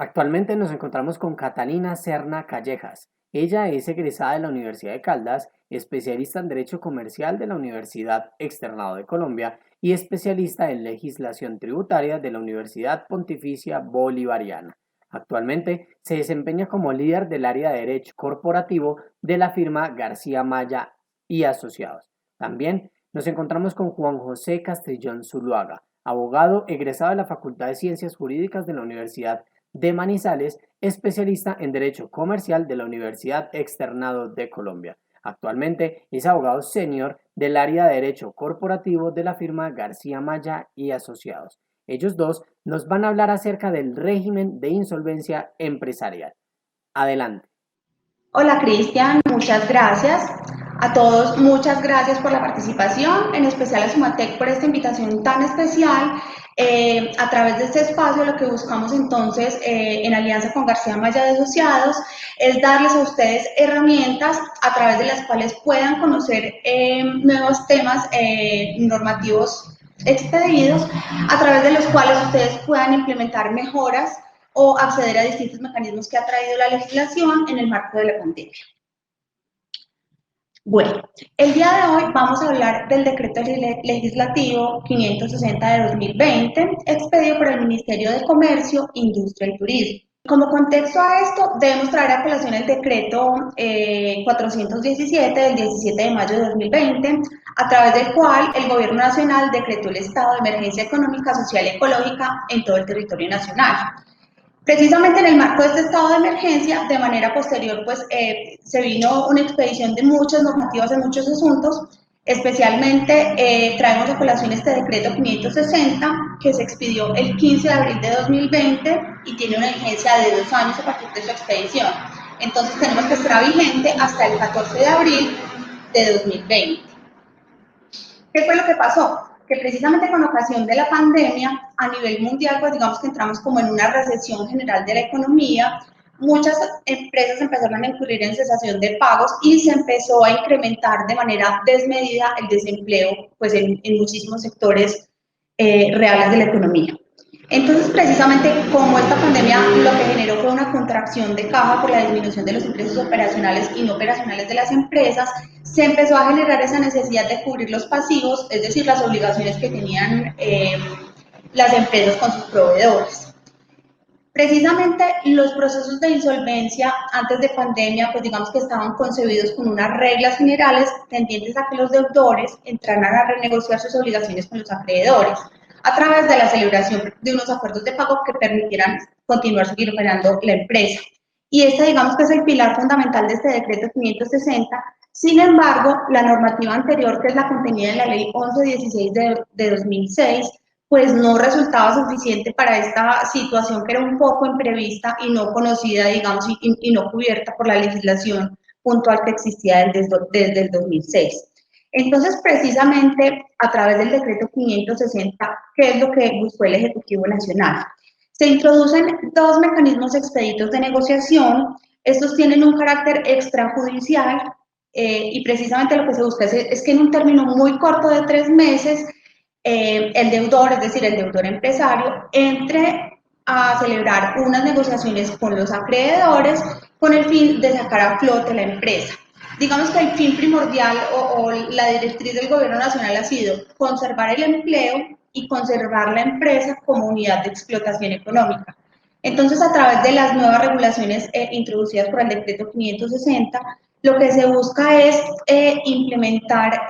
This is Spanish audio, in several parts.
Actualmente nos encontramos con Catalina Serna Callejas. Ella es egresada de la Universidad de Caldas, especialista en Derecho Comercial de la Universidad Externado de Colombia y especialista en Legislación Tributaria de la Universidad Pontificia Bolivariana. Actualmente se desempeña como líder del área de Derecho Corporativo de la firma García Maya y Asociados. También nos encontramos con Juan José Castrillón Zuluaga, abogado egresado de la Facultad de Ciencias Jurídicas de la Universidad de Manizales, especialista en Derecho Comercial de la Universidad Externado de Colombia. Actualmente es abogado senior del área de Derecho Corporativo de la firma García Maya y Asociados. Ellos dos nos van a hablar acerca del régimen de insolvencia empresarial. Adelante. Hola Cristian, muchas gracias. A todos, muchas gracias por la participación, en especial a Sumatec por esta invitación tan especial. A través de este espacio lo que buscamos entonces en alianza con García Maya de Asociados es darles a ustedes herramientas a través de las cuales puedan conocer nuevos temas normativos expedidos, a través de los cuales ustedes puedan implementar mejoras o acceder a distintos mecanismos que ha traído la legislación en el marco de la pandemia. Bueno, el día de hoy vamos a hablar del decreto legislativo 560 de 2020, expedido por el Ministerio de Comercio, Industria y Turismo. Como contexto a esto, debemos traer a colación el decreto 417 del 17 de mayo de 2020, a través del cual el Gobierno Nacional decretó el estado de emergencia económica, social y ecológica en todo el territorio nacional. Precisamente en el marco de este estado de emergencia, de manera posterior, pues se vino una expedición de muchas normativas en muchos asuntos, especialmente traemos a colación este decreto 560, que se expidió el 15 de abril de 2020 y tiene una vigencia de 2 años a partir de su expedición. Entonces tenemos que estar vigente hasta el 14 de abril de 2020. ¿Qué fue lo que pasó? Que precisamente con ocasión de la pandemia, a nivel mundial, pues digamos que entramos como en una recesión general de la economía, muchas empresas empezaron a incurrir en cesación de pagos y se empezó a incrementar de manera desmedida el desempleo pues en muchísimos sectores reales de la economía. Entonces, precisamente como esta pandemia lo que generó fue una contracción de caja por la disminución de los ingresos operacionales y no operacionales de las empresas, se empezó a generar esa necesidad de cubrir los pasivos, es decir, las obligaciones que tenían las empresas con sus proveedores. Precisamente los procesos de insolvencia antes de pandemia, pues digamos que estaban concebidos con unas reglas generales tendientes a que los deudores entraran a renegociar sus obligaciones con los acreedores a través de la celebración de unos acuerdos de pago que permitieran continuar seguir operando la empresa. Y este digamos que es el pilar fundamental de este decreto 560. Sin embargo, la normativa anterior, que es la contenida en la ley 1116 de 2006, pues no resultaba suficiente para esta situación que era un poco imprevista y no conocida, digamos, y no cubierta por la legislación puntual que existía desde el 2006. Entonces, precisamente a través del decreto 560, ¿qué es lo que buscó el Ejecutivo Nacional? Se introducen dos mecanismos expeditos de negociación. Estos tienen un carácter extrajudicial y precisamente lo que se busca es que en un término muy corto de 3 meses, el deudor, es decir, el deudor empresario, entre a celebrar unas negociaciones con los acreedores con el fin de sacar a flote la empresa. Digamos que el fin primordial o la directriz del gobierno nacional ha sido conservar el empleo y conservar la empresa como unidad de explotación económica. Entonces, a través de las nuevas regulaciones introducidas por el decreto 560, lo que se busca es implementar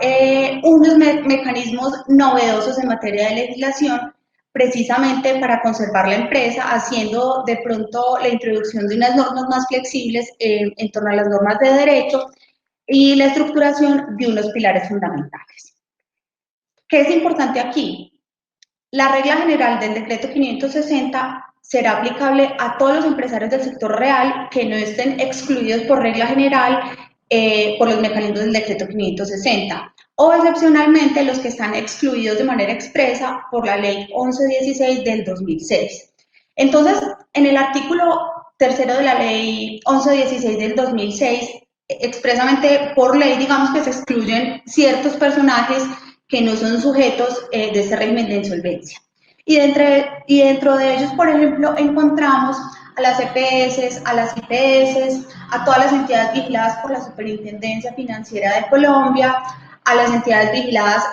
unos mecanismos novedosos en materia de legislación, precisamente para conservar la empresa, haciendo de pronto la introducción de unas normas más flexibles en torno a las normas de derecho y la estructuración de unos pilares fundamentales. ¿Qué es importante aquí? La regla general del decreto 560 será aplicable a todos los empresarios del sector real que no estén excluidos por regla general por los mecanismos del decreto 560 o excepcionalmente los que están excluidos de manera expresa por la ley 1116 del 2006. Entonces, en el artículo tercero de la ley 1116 del 2006, expresamente por ley, digamos que se excluyen ciertos personajes que no son sujetos de este régimen de insolvencia. Y dentro de ellos, por ejemplo, encontramos a las EPS, a las IPS, a todas las entidades vigiladas por la Superintendencia Financiera de Colombia, a las entidades vigiladas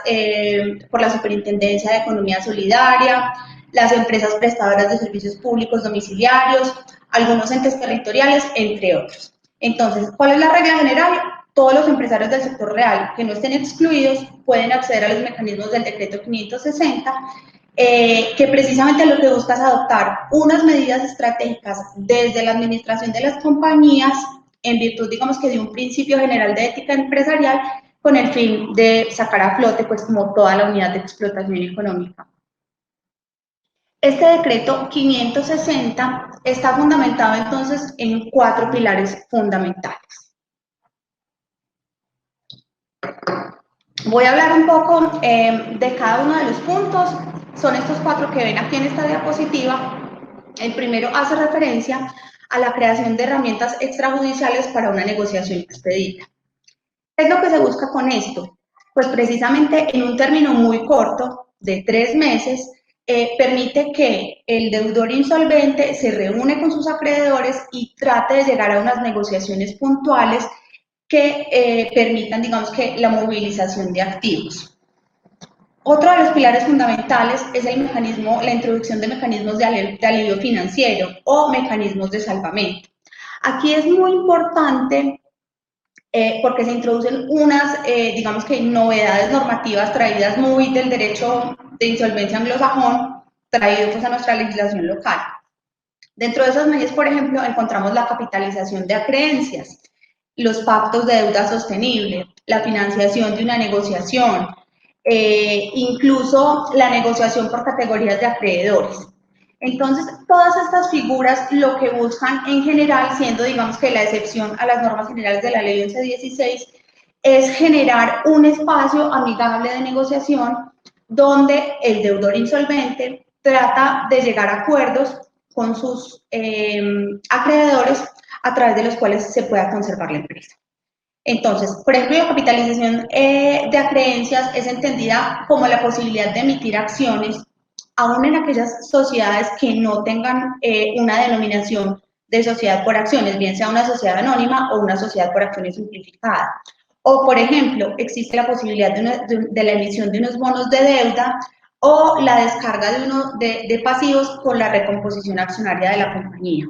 por la Superintendencia de Economía Solidaria, las empresas prestadoras de servicios públicos domiciliarios, algunos entes territoriales, entre otros. Entonces, ¿cuál es la regla general? Todos los empresarios del sector real que no estén excluidos pueden acceder a los mecanismos del decreto 560, que precisamente lo que busca es adoptar unas medidas estratégicas desde la administración de las compañías en virtud, digamos que de un principio general de ética empresarial con el fin de sacar a flote pues como toda la unidad de explotación económica. Este decreto 560 está fundamentado entonces en 4 pilares fundamentales. Voy a hablar un poco de cada uno de los puntos. Son estos 4 que ven aquí en esta diapositiva. El primero hace referencia a la creación de herramientas extrajudiciales para una negociación expedita. ¿Qué es lo que se busca con esto? Pues precisamente en un término muy corto, de 3 meses, permite que el deudor insolvente se reúne con sus acreedores y trate de llegar a unas negociaciones puntuales que permitan, digamos que, la movilización de activos. Otro de los pilares fundamentales es la introducción de mecanismos de alivio financiero o mecanismos de salvamento. Aquí es muy importante porque se introducen unas, digamos que, novedades normativas traídas muy del derecho de insolvencia anglosajón, traído pues a nuestra legislación local. Dentro de esas medidas, por ejemplo, encontramos la capitalización de acreencias, los pactos de deuda sostenible, la financiación de una negociación, incluso la negociación por categorías de acreedores. Entonces, todas estas figuras lo que buscan en general, siendo digamos que la excepción a las normas generales de la ley 1116, es generar un espacio amigable de negociación donde el deudor insolvente trata de llegar a acuerdos con sus acreedores a través de los cuales se pueda conservar la empresa. Entonces, por ejemplo, la capitalización de acreencias es entendida como la posibilidad de emitir acciones aún en aquellas sociedades que no tengan una denominación de sociedad por acciones, bien sea una sociedad anónima o una sociedad por acciones simplificada. O, por ejemplo, existe la posibilidad de la emisión de unos bonos de deuda o la descarga de pasivos con la recomposición accionaria de la compañía.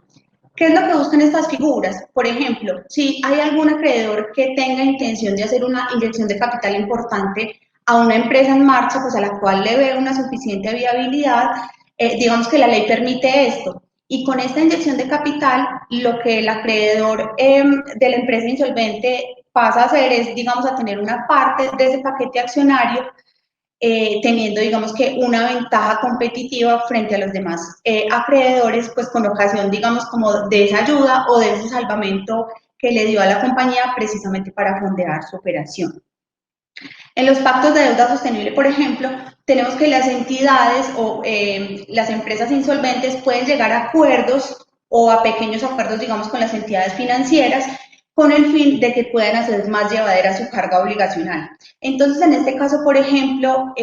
¿Qué es lo que buscan estas figuras? Por ejemplo, si hay algún acreedor que tenga intención de hacer una inyección de capital importante a una empresa en marcha, pues a la cual le ve una suficiente viabilidad, digamos que la ley permite esto. Y con esta inyección de capital, lo que el acreedor de la empresa insolvente pasa a hacer es, digamos, a tener una parte de ese paquete accionario teniendo, digamos que, una ventaja competitiva frente a los demás acreedores, pues con ocasión, digamos, como de esa ayuda o de ese salvamento que le dio a la compañía precisamente para fondear su operación. En los pactos de deuda sostenible, por ejemplo, tenemos que las entidades o las empresas insolventes pueden llegar a acuerdos o a pequeños acuerdos, digamos, con las entidades financieras con el fin de que puedan hacer más llevadera su carga obligacional. Entonces, en este caso, por ejemplo,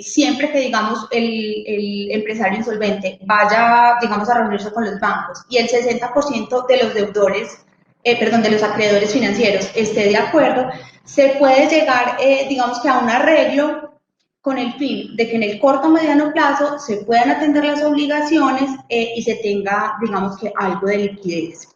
siempre que, digamos, el empresario insolvente vaya, digamos, a reunirse con los bancos y el 60% de los deudores, de los acreedores financieros esté de acuerdo, se puede llegar, digamos que a un arreglo con el fin de que en el corto o mediano plazo se puedan atender las obligaciones y se tenga, digamos que, algo de liquidez.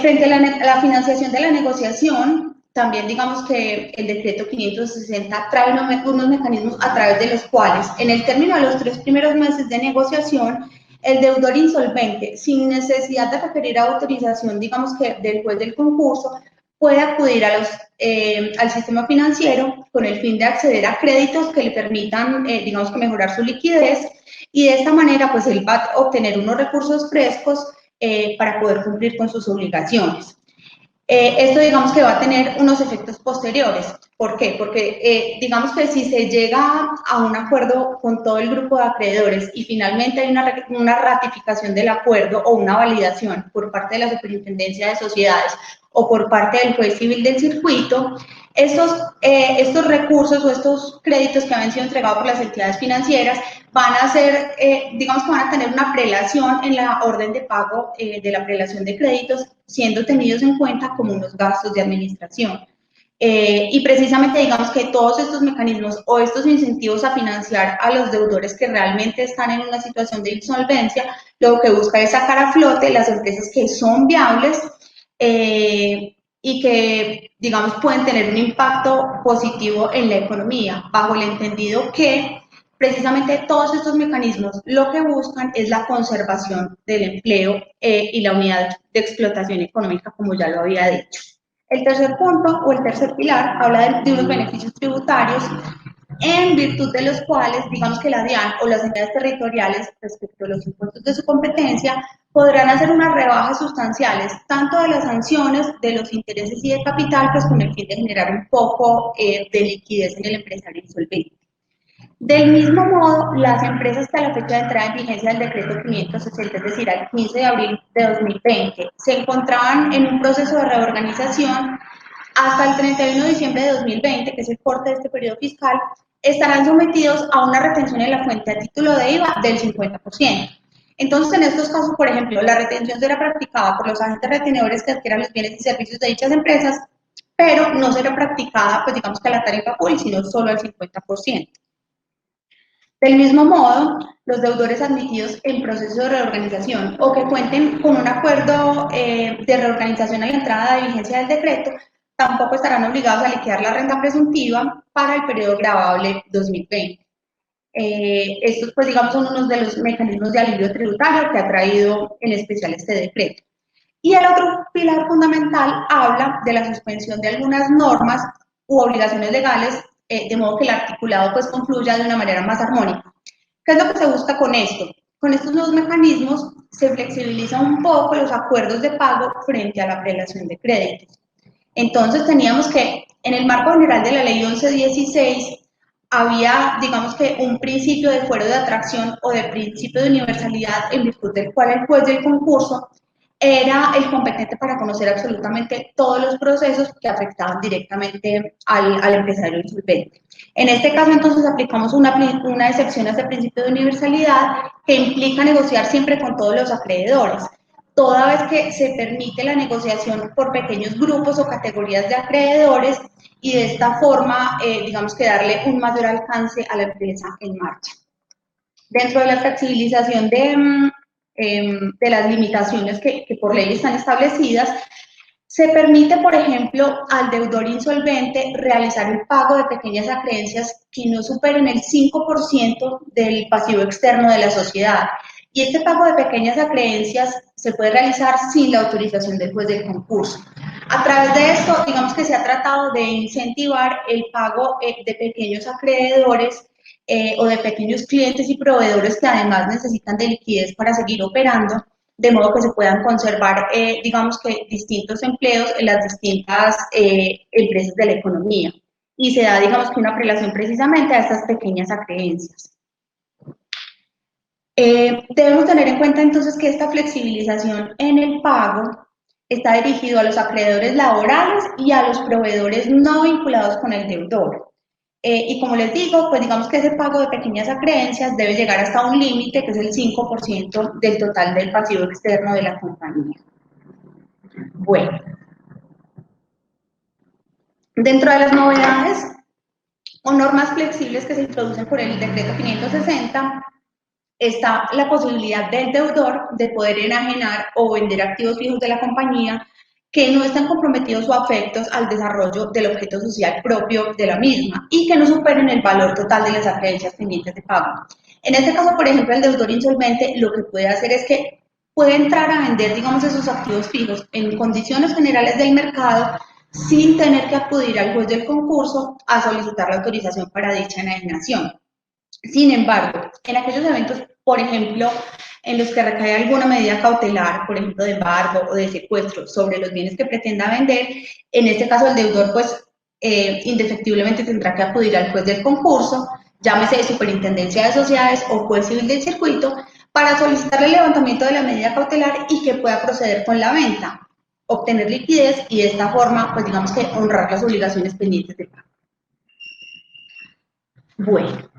Frente a la financiación de la negociación, también digamos que el decreto 560 trae unos mecanismos a través de los cuales, en el término de los 3 primeros meses de negociación, el deudor insolvente, sin necesidad de requerir autorización, digamos que del juez del concurso, puede acudir al sistema financiero con el fin de acceder a créditos que le permitan, digamos que mejorar su liquidez y de esta manera, pues él va a obtener unos recursos frescos para poder cumplir con sus obligaciones. Esto digamos que va a tener unos efectos posteriores. ¿Por qué? Porque digamos que si se llega a un acuerdo con todo el grupo de acreedores y finalmente hay una ratificación del acuerdo o una validación por parte de la Superintendencia de Sociedades o por parte del juez civil del circuito, estos recursos o estos créditos que habían sido entregados por las entidades financieras van a ser, digamos que van a tener una prelación en la orden de pago de la prelación de créditos, siendo tenidos en cuenta como unos gastos de administración. Y precisamente digamos que todos estos mecanismos o estos incentivos a financiar a los deudores que realmente están en una situación de insolvencia, lo que busca es sacar a flote las empresas que son viables y que, digamos, pueden tener un impacto positivo en la economía, bajo el entendido que precisamente todos estos mecanismos lo que buscan es la conservación del empleo y la unidad de explotación económica, como ya lo había dicho. El tercer punto o el tercer pilar habla de unos beneficios tributarios en virtud de los cuales, digamos que la DIAN o las entidades territoriales respecto a los impuestos de su competencia podrán hacer unas rebajas sustanciales tanto de las sanciones, de los intereses y de capital, pues con el fin de generar un poco de liquidez en el empresario insolvente. Del mismo modo, las empresas que a la fecha de entrada en vigencia del decreto 560, es decir, al 15 de abril de 2020, se encontraban en un proceso de reorganización hasta el 31 de diciembre de 2020, que es el corte de este periodo fiscal, estarán sometidos a una retención en la fuente a título de IVA del 50%. Entonces, en estos casos, por ejemplo, la retención será practicada por los agentes retenedores que adquieran los bienes y servicios de dichas empresas, pero no será practicada, pues digamos que a la tarifa full, sino solo al 50%. Del mismo modo, los deudores admitidos en proceso de reorganización o que cuenten con un acuerdo de reorganización a la entrada de vigencia del decreto tampoco estarán obligados a liquidar la renta presuntiva para el periodo gravable 2020. Estos, pues digamos, son unos de los mecanismos de alivio tributario que ha traído en especial este decreto. Y el otro pilar fundamental habla de la suspensión de algunas normas u obligaciones legales, de modo que el articulado pues confluya de una manera más armónica. ¿Qué es lo que se busca con esto? Con estos nuevos mecanismos se flexibilizan un poco los acuerdos de pago frente a la prelación de créditos. Entonces teníamos que en el marco general de la ley 1116 había, digamos que, un principio de fuero de atracción o de principio de universalidad en virtud del cual el juez del concurso era el competente para conocer absolutamente todos los procesos que afectaban directamente al empresario insolvente. En este caso, entonces, aplicamos una excepción a este principio de universalidad que implica negociar siempre con todos los acreedores, toda vez que se permite la negociación por pequeños grupos o categorías de acreedores y de esta forma, digamos que darle un mayor alcance a la empresa en marcha. Dentro de la flexibilización de las limitaciones que por ley están establecidas, se permite, por ejemplo, al deudor insolvente realizar el pago de pequeñas acreencias que no superen el 5% del pasivo externo de la sociedad. Y este pago de pequeñas acreencias se puede realizar sin la autorización del juez del concurso. A través de esto, digamos que se ha tratado de incentivar el pago de pequeños acreedores o de pequeños clientes y proveedores que además necesitan de liquidez para seguir operando, de modo que se puedan conservar, digamos que, distintos empleos en las distintas empresas de la economía. Y se da, digamos que, una prelación precisamente a estas pequeñas acreencias. Debemos tener en cuenta entonces que esta flexibilización en el pago está dirigido a los acreedores laborales y a los proveedores no vinculados con el deudor. Y como les digo, pues digamos que ese pago de pequeñas acreencias debe llegar hasta un límite que es el 5% del total del pasivo externo de la compañía. Bueno, dentro de las novedades o normas flexibles que se introducen por el decreto 560, está la posibilidad del deudor de poder enajenar o vender activos fijos de la compañía que no están comprometidos o afectos al desarrollo del objeto social propio de la misma y que no superen el valor total de las acreencias pendientes de pago. En este caso, por ejemplo, el deudor insolvente lo que puede hacer es que puede entrar a vender, digamos, esos activos fijos en condiciones generales del mercado sin tener que acudir al juez del concurso a solicitar la autorización para dicha enajenación. Sin embargo, en aquellos eventos, por ejemplo, en los que recae alguna medida cautelar, por ejemplo, de embargo o de secuestro sobre los bienes que pretenda vender, en este caso el deudor, pues, indefectiblemente tendrá que acudir al juez del concurso, llámese de Superintendencia de Sociedades o juez civil del circuito, para solicitar el levantamiento de la medida cautelar y que pueda proceder con la venta. obtener liquidez y de esta forma, pues digamos que honrar las obligaciones pendientes de pago. Bueno,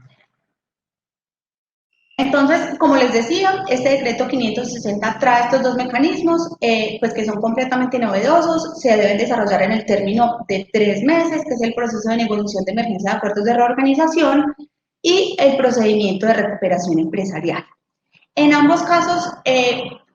entonces, como les decía, este decreto 560 trae estos dos mecanismos, pues que son completamente novedosos, se deben desarrollar en el término de 3 meses, que es el proceso de negociación de emergencia de acuerdos de reorganización y el procedimiento de recuperación empresarial. En ambos casos,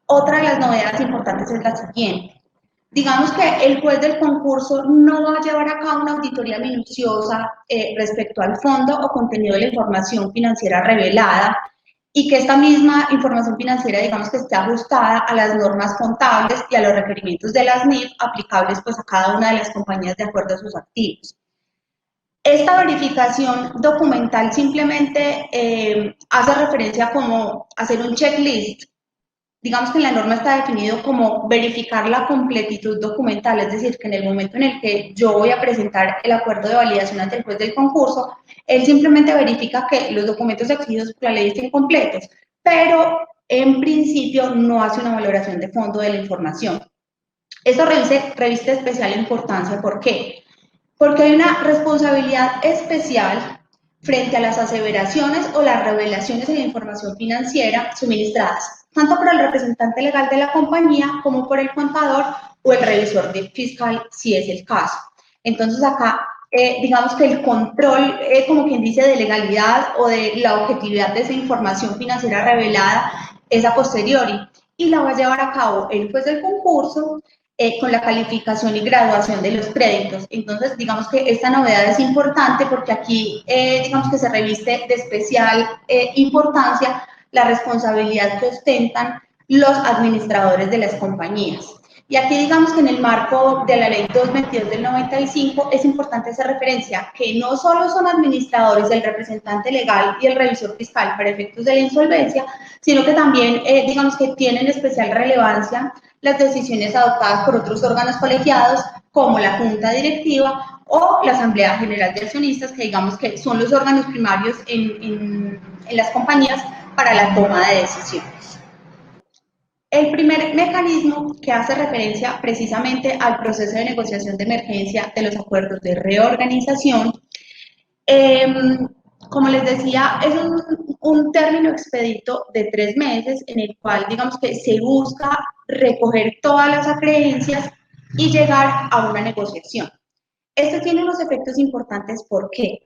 otra de las novedades importantes es la siguiente. Digamos que el juez del concurso no va a llevar a cabo una auditoría minuciosa respecto al fondo o contenido de la información financiera revelada y que esta misma información financiera, digamos que esté ajustada a las normas contables y a los requerimientos de las NIF aplicables pues a cada una de las compañías de acuerdo a sus activos. Esta verificación documental simplemente hace referencia como hacer un checklist. Digamos que en la norma está definido como verificar la completitud documental, es decir, que en el momento en el que yo voy a presentar el acuerdo de validación ante el juez del concurso, él simplemente verifica que los documentos exigidos por la ley estén completos, pero en principio no hace una valoración de fondo de la información. Esto reviste especial importancia, ¿por qué? Porque hay una responsabilidad especial frente a las aseveraciones o las revelaciones de la información financiera suministradas, tanto por el representante legal de la compañía como por el contador o el revisor fiscal, si es el caso. Entonces acá, digamos que el control, como quien dice, de legalidad o de la objetividad de esa información financiera revelada es a posteriori y la va a llevar a cabo el juez del concurso con la calificación y graduación de los créditos. Entonces, digamos que esta novedad es importante porque aquí, digamos que se reviste de especial importancia la responsabilidad que ostentan los administradores de las compañías. Y aquí digamos que en el marco de la ley 222 del 95 es importante hacer referencia que no solo son administradores el representante legal y el revisor fiscal para efectos de la insolvencia, sino que también digamos que tienen especial relevancia las decisiones adoptadas por otros órganos colegiados como la Junta Directiva o la Asamblea General de Accionistas, que digamos que son los órganos primarios en las compañías para la toma de decisiones. El primer mecanismo que hace referencia precisamente al proceso de negociación de emergencia de los acuerdos de reorganización, como les decía, es un término expedito de 3 meses en el cual digamos que se busca recoger todas las acreencias y llegar a una negociación. Esto tiene unos efectos importantes, ¿por qué?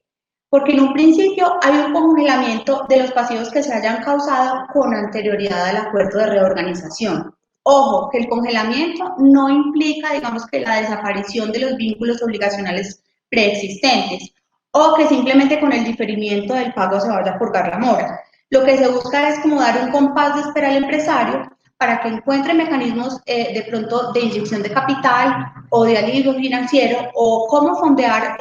Porque en un principio hay un congelamiento de los pasivos que se hayan causado con anterioridad al acuerdo de reorganización. Ojo, que el congelamiento no implica, digamos, que la desaparición de los vínculos obligacionales preexistentes o que simplemente con el diferimiento del pago se vaya a purgar la mora. Lo que se busca es como dar un compás de espera al empresario para que encuentre mecanismos de pronto de inyección de capital o de alivio financiero o cómo fondear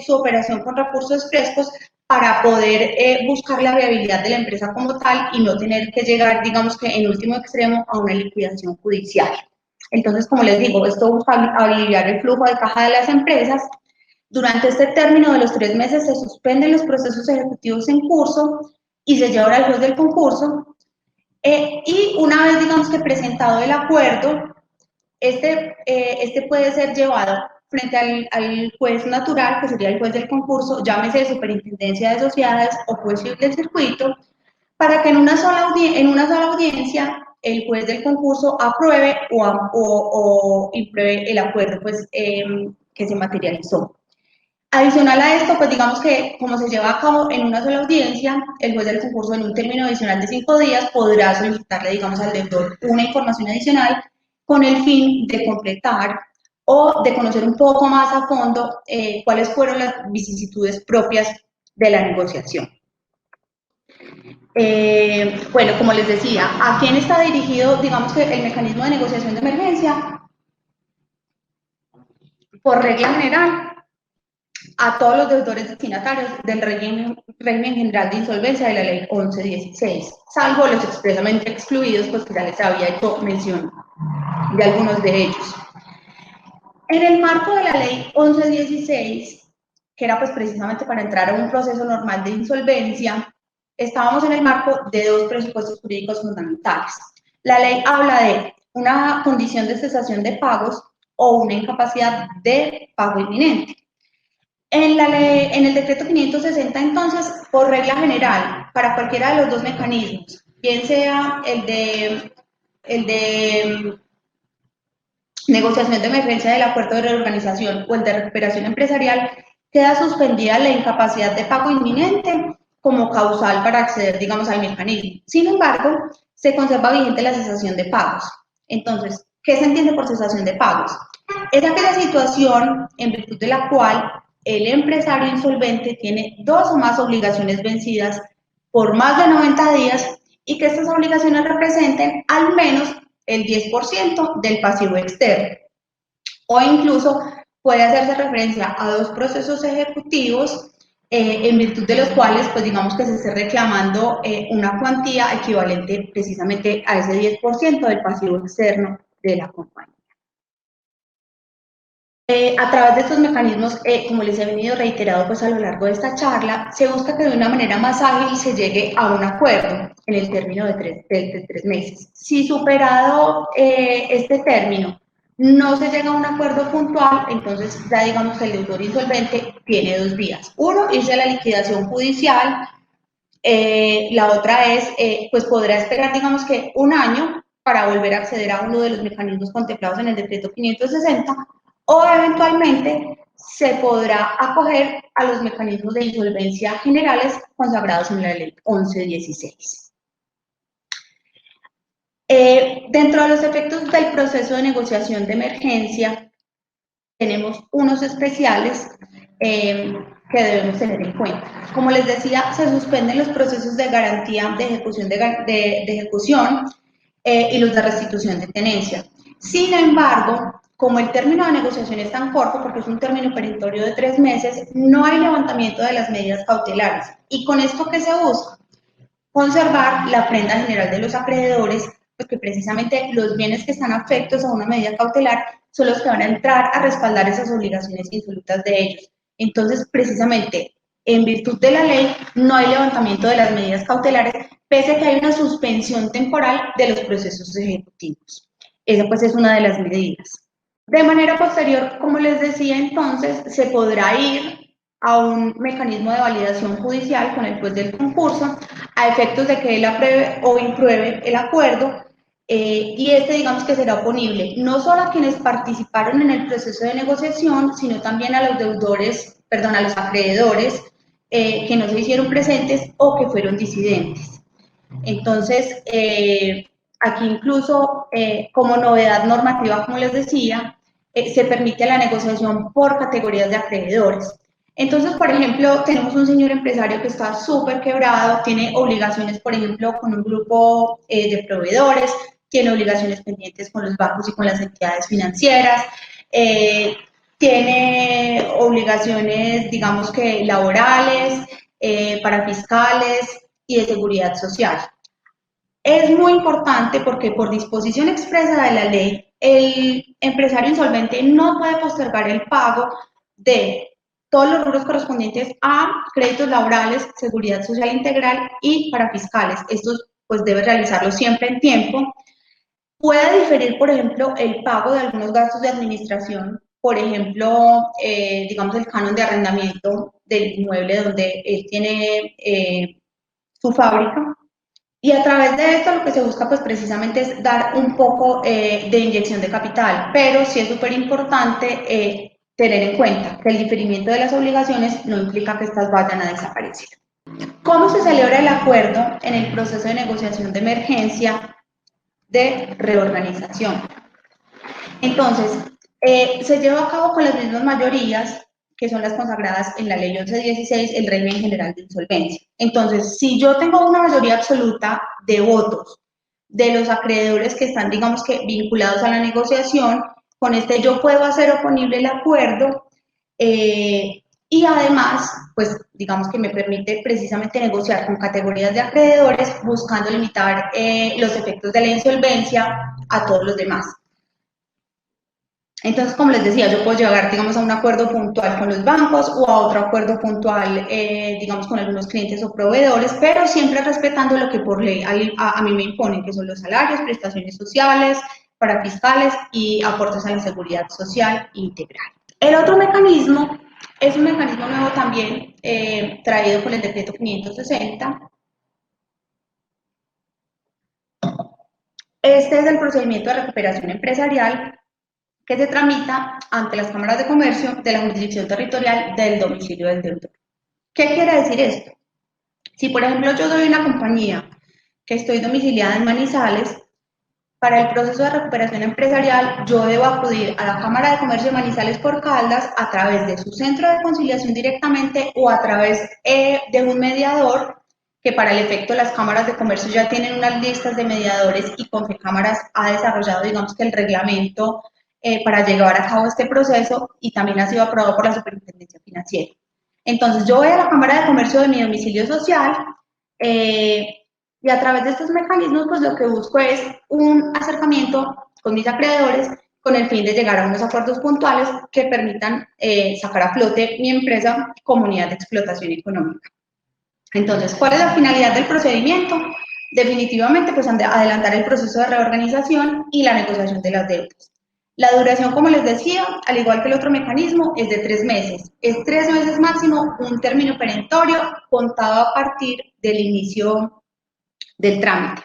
su operación con recursos frescos para poder buscar la viabilidad de la empresa como tal y no tener que llegar, digamos que en último extremo, a una liquidación judicial. Entonces, como les digo, esto busca aliviar el flujo de caja de las empresas. Durante este término de los 3 meses se suspenden los procesos ejecutivos en curso y se lleva al juez del concurso. Y una vez, digamos que presentado el acuerdo, este puede ser llevado frente al juez natural, que sería el juez del concurso, llámese de superintendencia de sociedades o juez civil del circuito, para que en una sola audiencia el juez del concurso apruebe o impruebe el acuerdo pues, que se materializó. Adicional a esto, pues digamos que como se lleva a cabo en una sola audiencia, el juez del concurso en un término adicional de 5 días podrá solicitarle, digamos, al deudor una información adicional con el fin de completar o de conocer un poco más a fondo cuáles fueron las vicisitudes propias de la negociación. Bueno, como les decía, ¿a quién está dirigido, digamos que el mecanismo de negociación de emergencia? Por regla general, a todos los deudores destinatarios del régimen general de insolvencia de la ley 1116, salvo los expresamente excluidos, pues que ya les había hecho mención de algunos de ellos. En el marco de la ley 1116, que era pues precisamente para entrar a un proceso normal de insolvencia, estábamos en el marco de 2 presupuestos jurídicos fundamentales. La ley habla de una condición de cesación de pagos o una incapacidad de pago inminente. En el decreto 560, entonces, por regla general, para cualquiera de los dos mecanismos, bien sea el de negociación de emergencia del acuerdo de reorganización o el de recuperación empresarial, queda suspendida la incapacidad de pago inminente como causal para acceder, digamos, al mecanismo. Sin embargo, se conserva vigente la cesación de pagos. Entonces, ¿qué se entiende por cesación de pagos? Es aquella situación en virtud de la cual el empresario insolvente tiene dos o más obligaciones vencidas por más de 90 días y que estas obligaciones representen al menos el 10% del pasivo externo. O incluso puede hacerse referencia a dos procesos ejecutivos en virtud de los cuales, pues digamos que se esté reclamando una cuantía equivalente precisamente a ese 10% del pasivo externo de la compañía. A través de estos mecanismos, como les he venido reiterado pues a lo largo de esta charla, se busca que de una manera más ágil se llegue a un acuerdo en el término de tres meses. Si superado este término no se llega a un acuerdo puntual, entonces ya digamos que el deudor insolvente tiene 2 vías. Uno, irse a la liquidación judicial. La otra es, pues podrá esperar digamos que un año para volver a acceder a uno de los mecanismos contemplados en el decreto 560, o eventualmente se podrá acoger a los mecanismos de insolvencia generales consagrados en la ley 1116. Dentro de los efectos del proceso de negociación de emergencia, tenemos unos especiales que debemos tener en cuenta. Como les decía, se suspenden los procesos de garantía de ejecución, y los de restitución de tenencia. Sin embargo, como el término de negociación es tan corto, porque es un término perentorio de 3 meses, no hay levantamiento de las medidas cautelares. ¿Y con esto qué se busca? Conservar la prenda general de los acreedores, porque precisamente los bienes que están afectos a una medida cautelar son los que van a entrar a respaldar esas obligaciones insolutas de ellos. Entonces, precisamente, en virtud de la ley, no hay levantamiento de las medidas cautelares, pese a que hay una suspensión temporal de los procesos ejecutivos. Esa pues es una de las medidas. De manera posterior, como les decía entonces, se podrá ir a un mecanismo de validación judicial con el juez del concurso a efectos de que él apruebe o impruebe el acuerdo, y este digamos que será oponible no solo a quienes participaron en el proceso de negociación, sino también a los deudores, perdón, a los acreedores que no se hicieron presentes o que fueron disidentes. Entonces, aquí incluso como novedad normativa, como les decía, se permite la negociación por categorías de acreedores. Entonces, por ejemplo, tenemos un señor empresario que está súper quebrado, tiene obligaciones, por ejemplo, con un grupo de proveedores, tiene obligaciones pendientes con los bancos y con las entidades financieras, tiene obligaciones, digamos que laborales, para fiscales y de seguridad social. Es muy importante porque por disposición expresa de la ley, el empresario insolvente no puede postergar el pago de todos los rubros correspondientes a créditos laborales, seguridad social integral y para fiscales. Estos pues debe realizarlo siempre en tiempo. Puede diferir, por ejemplo, el pago de algunos gastos de administración, por ejemplo, digamos el canon de arrendamiento del inmueble donde él tiene su fábrica. Y a través de esto lo que se busca pues precisamente es dar un poco de inyección de capital, pero sí es súper importante tener en cuenta que el diferimiento de las obligaciones no implica que estas vayan a desaparecer. ¿Cómo se celebra el acuerdo en el proceso de negociación de emergencia de reorganización? Entonces, se lleva a cabo con las mismas mayorías que son las consagradas en la ley 1116, el régimen general de insolvencia. Entonces, si yo tengo una mayoría absoluta de votos de los acreedores que están, digamos que, vinculados a la negociación, con este yo puedo hacer oponible el acuerdo, y además, pues, digamos que me permite precisamente negociar con categorías de acreedores, buscando limitar los efectos de la insolvencia a todos los demás. Entonces, como les decía, yo puedo llegar, digamos, a un acuerdo puntual con los bancos o a otro acuerdo puntual, digamos, con algunos clientes o proveedores, pero siempre respetando lo que por ley a mí me imponen, que son los salarios, prestaciones sociales, parafiscales y aportes a la seguridad social integral. El otro mecanismo es un mecanismo nuevo también traído por el decreto 560. Este es el procedimiento de recuperación empresarial que se tramita ante las cámaras de comercio de la jurisdicción territorial del domicilio del deudor. ¿Qué quiere decir esto? Si, por ejemplo, yo soy una compañía que estoy domiciliada en Manizales, para el proceso de recuperación empresarial, yo debo acudir a la Cámara de Comercio de Manizales por Caldas a través de su centro de conciliación directamente o a través de un mediador, que para el efecto las cámaras de comercio ya tienen unas listas de mediadores y Confecámaras ha desarrollado, digamos que el reglamento para llevar a cabo este proceso y también ha sido aprobado por la Superintendencia Financiera. Entonces, yo voy a la Cámara de Comercio de mi domicilio social, y a través de estos mecanismos, pues lo que busco es un acercamiento con mis acreedores con el fin de llegar a unos acuerdos puntuales que permitan sacar a flote mi empresa como unidad de explotación económica. Entonces, ¿cuál es la finalidad del procedimiento? Definitivamente, pues adelantar el proceso de reorganización y la negociación de las deudas. La duración, como les decía, al igual que el otro mecanismo, es de 3 meses. Es 3 meses máximo, un término perentorio contado a partir del inicio del trámite.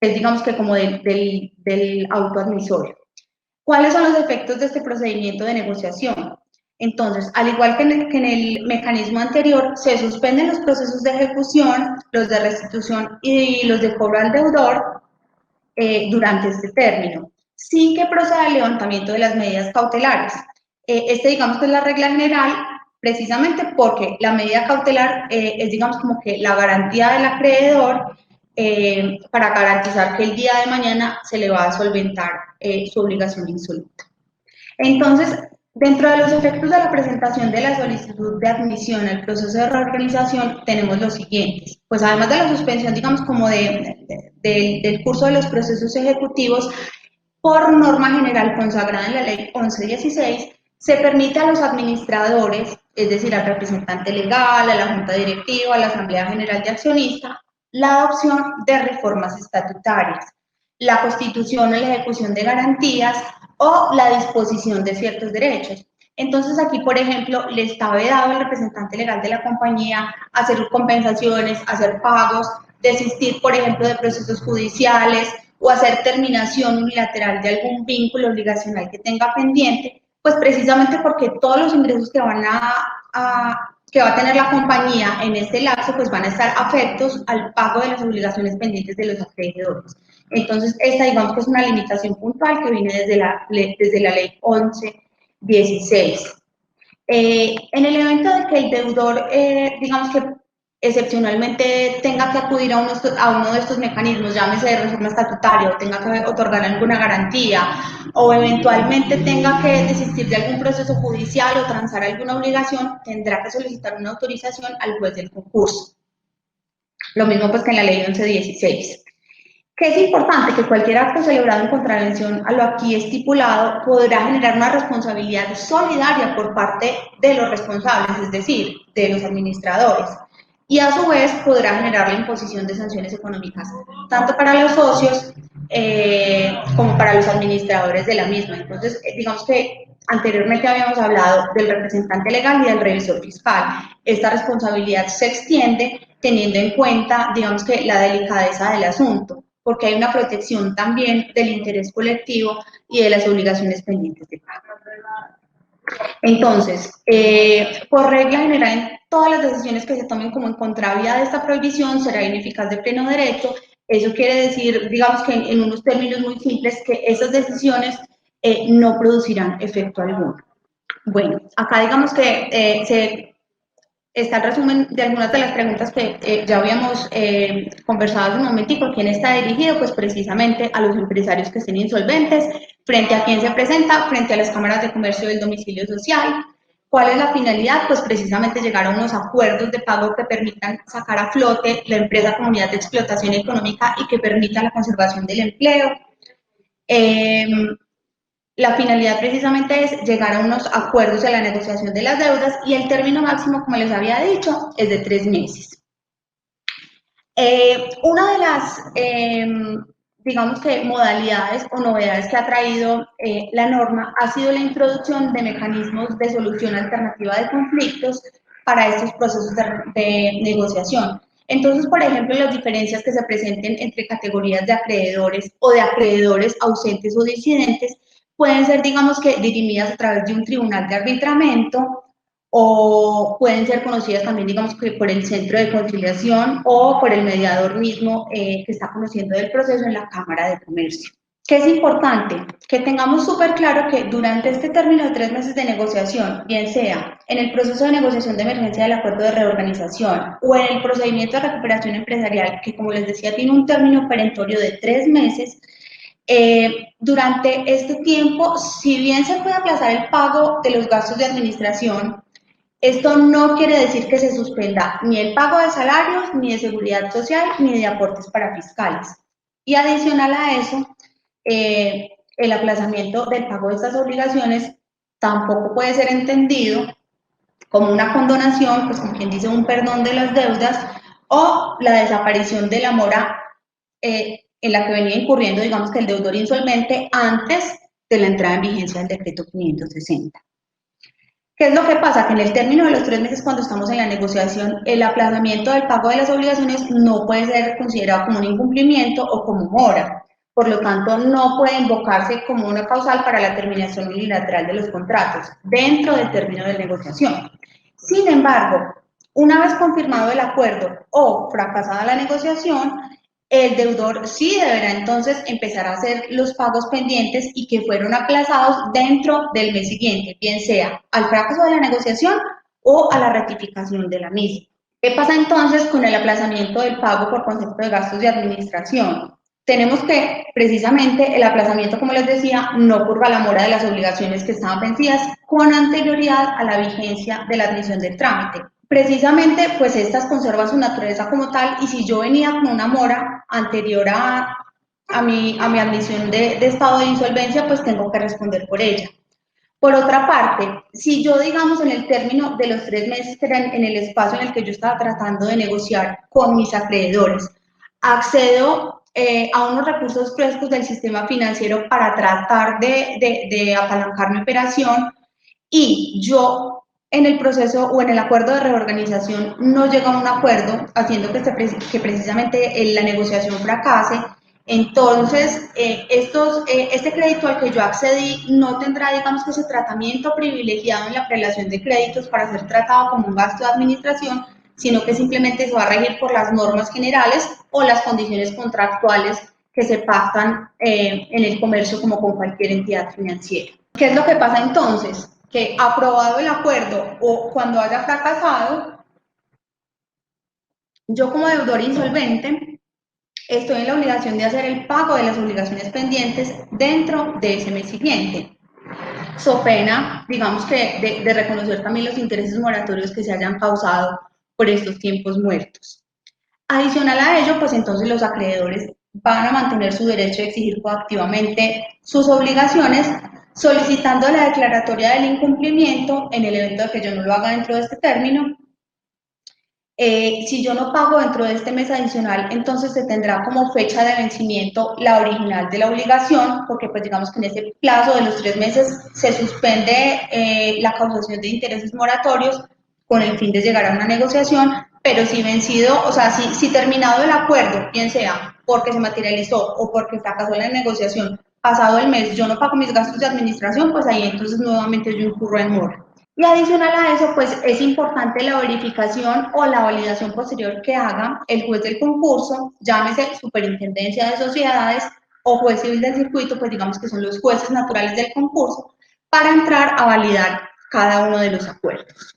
Es, digamos que como del auto admisorio. ¿Cuáles son los efectos de este procedimiento de negociación? Entonces, al igual que en el mecanismo anterior, se suspenden los procesos de ejecución, los de restitución y los de cobro al deudor durante este término, sin que proceda el levantamiento de las medidas cautelares. Digamos que es la regla general, precisamente porque la medida cautelar es, digamos, como que la garantía del acreedor para garantizar que el día de mañana se le va a solventar su obligación insoluta. Entonces, dentro de los efectos de la presentación de la solicitud de admisión al proceso de reorganización, tenemos los siguientes. Pues además de la suspensión, digamos, como del curso de los procesos ejecutivos, por norma general consagrada en la ley 1116, se permite a los administradores, es decir, al representante legal, a la junta directiva, a la asamblea general de accionistas, la adopción de reformas estatutarias, la constitución o la ejecución de garantías o la disposición de ciertos derechos. Entonces aquí, por ejemplo, le está vedado al representante legal de la compañía hacer compensaciones, hacer pagos, desistir, por ejemplo, de procesos judiciales o hacer terminación unilateral de algún vínculo obligacional que tenga pendiente, pues precisamente porque todos los ingresos que que va a tener la compañía en este lapso, pues van a estar afectos al pago de las obligaciones pendientes de los acreedores. Entonces, esta digamos que es una limitación puntual que viene desde la ley 1116. En el evento de que el deudor, digamos que excepcionalmente tenga que acudir a uno de estos mecanismos, llámese de reforma estatutaria, o tenga que otorgar alguna garantía, o eventualmente tenga que desistir de algún proceso judicial o transar alguna obligación, tendrá que solicitar una autorización al juez del concurso. Lo mismo pues que en la ley 1116. Que es importante que cualquier acto celebrado en contravención a lo aquí estipulado podrá generar una responsabilidad solidaria por parte de los responsables, es decir, de los administradores, y a su vez podrá generar la imposición de sanciones económicas, tanto para los socios como para los administradores de la misma. Entonces, digamos que anteriormente habíamos hablado del representante legal y del revisor fiscal. Esta responsabilidad se extiende teniendo en cuenta, digamos que la delicadeza del asunto, porque hay una protección también del interés colectivo y de las obligaciones pendientes de pago. Entonces, por regla general, en todas las decisiones que se tomen como en contravía de esta prohibición será ineficaz de pleno derecho. Eso quiere decir, digamos que en unos términos muy simples, que esas decisiones no producirán efecto alguno. Bueno, acá digamos que está el resumen de algunas de las preguntas que ya habíamos conversado hace un momentico. ¿A quién está dirigido? Pues precisamente a los empresarios que estén insolventes. ¿Frente a quién se presenta? Frente a las cámaras de comercio del domicilio social. ¿Cuál es la finalidad? Pues precisamente llegar a unos acuerdos de pago que permitan sacar a flote la empresa como unidad de explotación económica y que permitan la conservación del empleo. La finalidad precisamente es llegar a unos acuerdos en la negociación de las deudas y el término máximo, como les había dicho, es de 3 meses. Una de las digamos que modalidades o novedades que ha traído la norma ha sido la introducción de mecanismos de solución alternativa de conflictos para estos procesos de negociación. Entonces, por ejemplo, las diferencias que se presenten entre categorías de acreedores o de acreedores ausentes o disidentes pueden ser, digamos que, dirimidas a través de un tribunal de arbitramiento o pueden ser conocidas también, digamos, que por el centro de conciliación o por el mediador mismo que está conociendo del proceso en la Cámara de Comercio. ¿Qué es importante? Que tengamos súper claro que durante este término de 3 meses de negociación, bien sea en el proceso de negociación de emergencia del acuerdo de reorganización o en el procedimiento de recuperación empresarial, que como les decía tiene un término perentorio de 3 meses, durante este tiempo, si bien se puede aplazar el pago de los gastos de administración, esto no quiere decir que se suspenda ni el pago de salarios, ni de seguridad social, ni de aportes para fiscales. Y adicional a eso, el aplazamiento del pago de estas obligaciones tampoco puede ser entendido como una condonación, pues como quien dice un perdón de las deudas o la desaparición de la mora en la que venía incurriendo, digamos que el deudor insolvente antes de la entrada en vigencia del decreto 560. ¿Qué es lo que pasa? Que en el término de los 3 meses, cuando estamos en la negociación, el aplazamiento del pago de las obligaciones no puede ser considerado como un incumplimiento o como mora. Por lo tanto, no puede invocarse como una causal para la terminación unilateral de los contratos dentro del término de negociación. Sin embargo, una vez confirmado el acuerdo o fracasada la negociación, el deudor sí deberá entonces empezar a hacer los pagos pendientes y que fueron aplazados dentro del mes siguiente, bien sea al fracaso de la negociación o a la rectificación de la misma. ¿Qué pasa entonces con el aplazamiento del pago por concepto de gastos de administración? Tenemos que, precisamente, el aplazamiento, como les decía, no purga la mora de las obligaciones que estaban vencidas con anterioridad a la vigencia de la admisión del trámite. Precisamente, pues estas conservan su naturaleza como tal y si yo venía con una mora anterior a mi admisión de estado de insolvencia, pues tengo que responder por ella. Por otra parte, si yo, digamos, en el término de los 3 meses, que era en el espacio en el que yo estaba tratando de negociar con mis acreedores, accedo a unos recursos frescos del sistema financiero para tratar de apalancar mi operación y yo en el proceso o en el acuerdo de reorganización no llega a un acuerdo, haciendo que precisamente la negociación fracase, entonces este crédito al que yo accedí no tendrá, digamos, que ese tratamiento privilegiado en la prelación de créditos para ser tratado como un gasto de administración, sino que simplemente se va a regir por las normas generales o las condiciones contractuales que se pactan en el comercio como con cualquier entidad financiera. ¿Qué es lo que pasa entonces? Que aprobado el acuerdo o cuando haya fracasado, yo como deudor insolvente estoy en la obligación de hacer el pago de las obligaciones pendientes dentro de ese mes siguiente. So pena, digamos que de reconocer también los intereses moratorios que se hayan causado por estos tiempos muertos. Adicional a ello, pues entonces los acreedores van a mantener su derecho de exigir coactivamente sus obligaciones, solicitando la declaratoria del incumplimiento en el evento de que yo no lo haga dentro de este término. Si yo no pago dentro de este mes adicional, entonces se tendrá como fecha de vencimiento la original de la obligación, porque pues digamos que en ese plazo de los 3 meses se suspende la causación de intereses moratorios con el fin de llegar a una negociación, pero si vencido, o sea, si terminado el acuerdo, bien sea porque se materializó o porque fracasó la negociación, pasado el mes yo no pago mis gastos de administración, pues ahí entonces nuevamente yo incurro en mora. Y adicional a eso, pues es importante la verificación o la validación posterior que haga el juez del concurso, llámese Superintendencia de Sociedades o juez civil del circuito, pues digamos que son los jueces naturales del concurso, para entrar a validar cada uno de los acuerdos.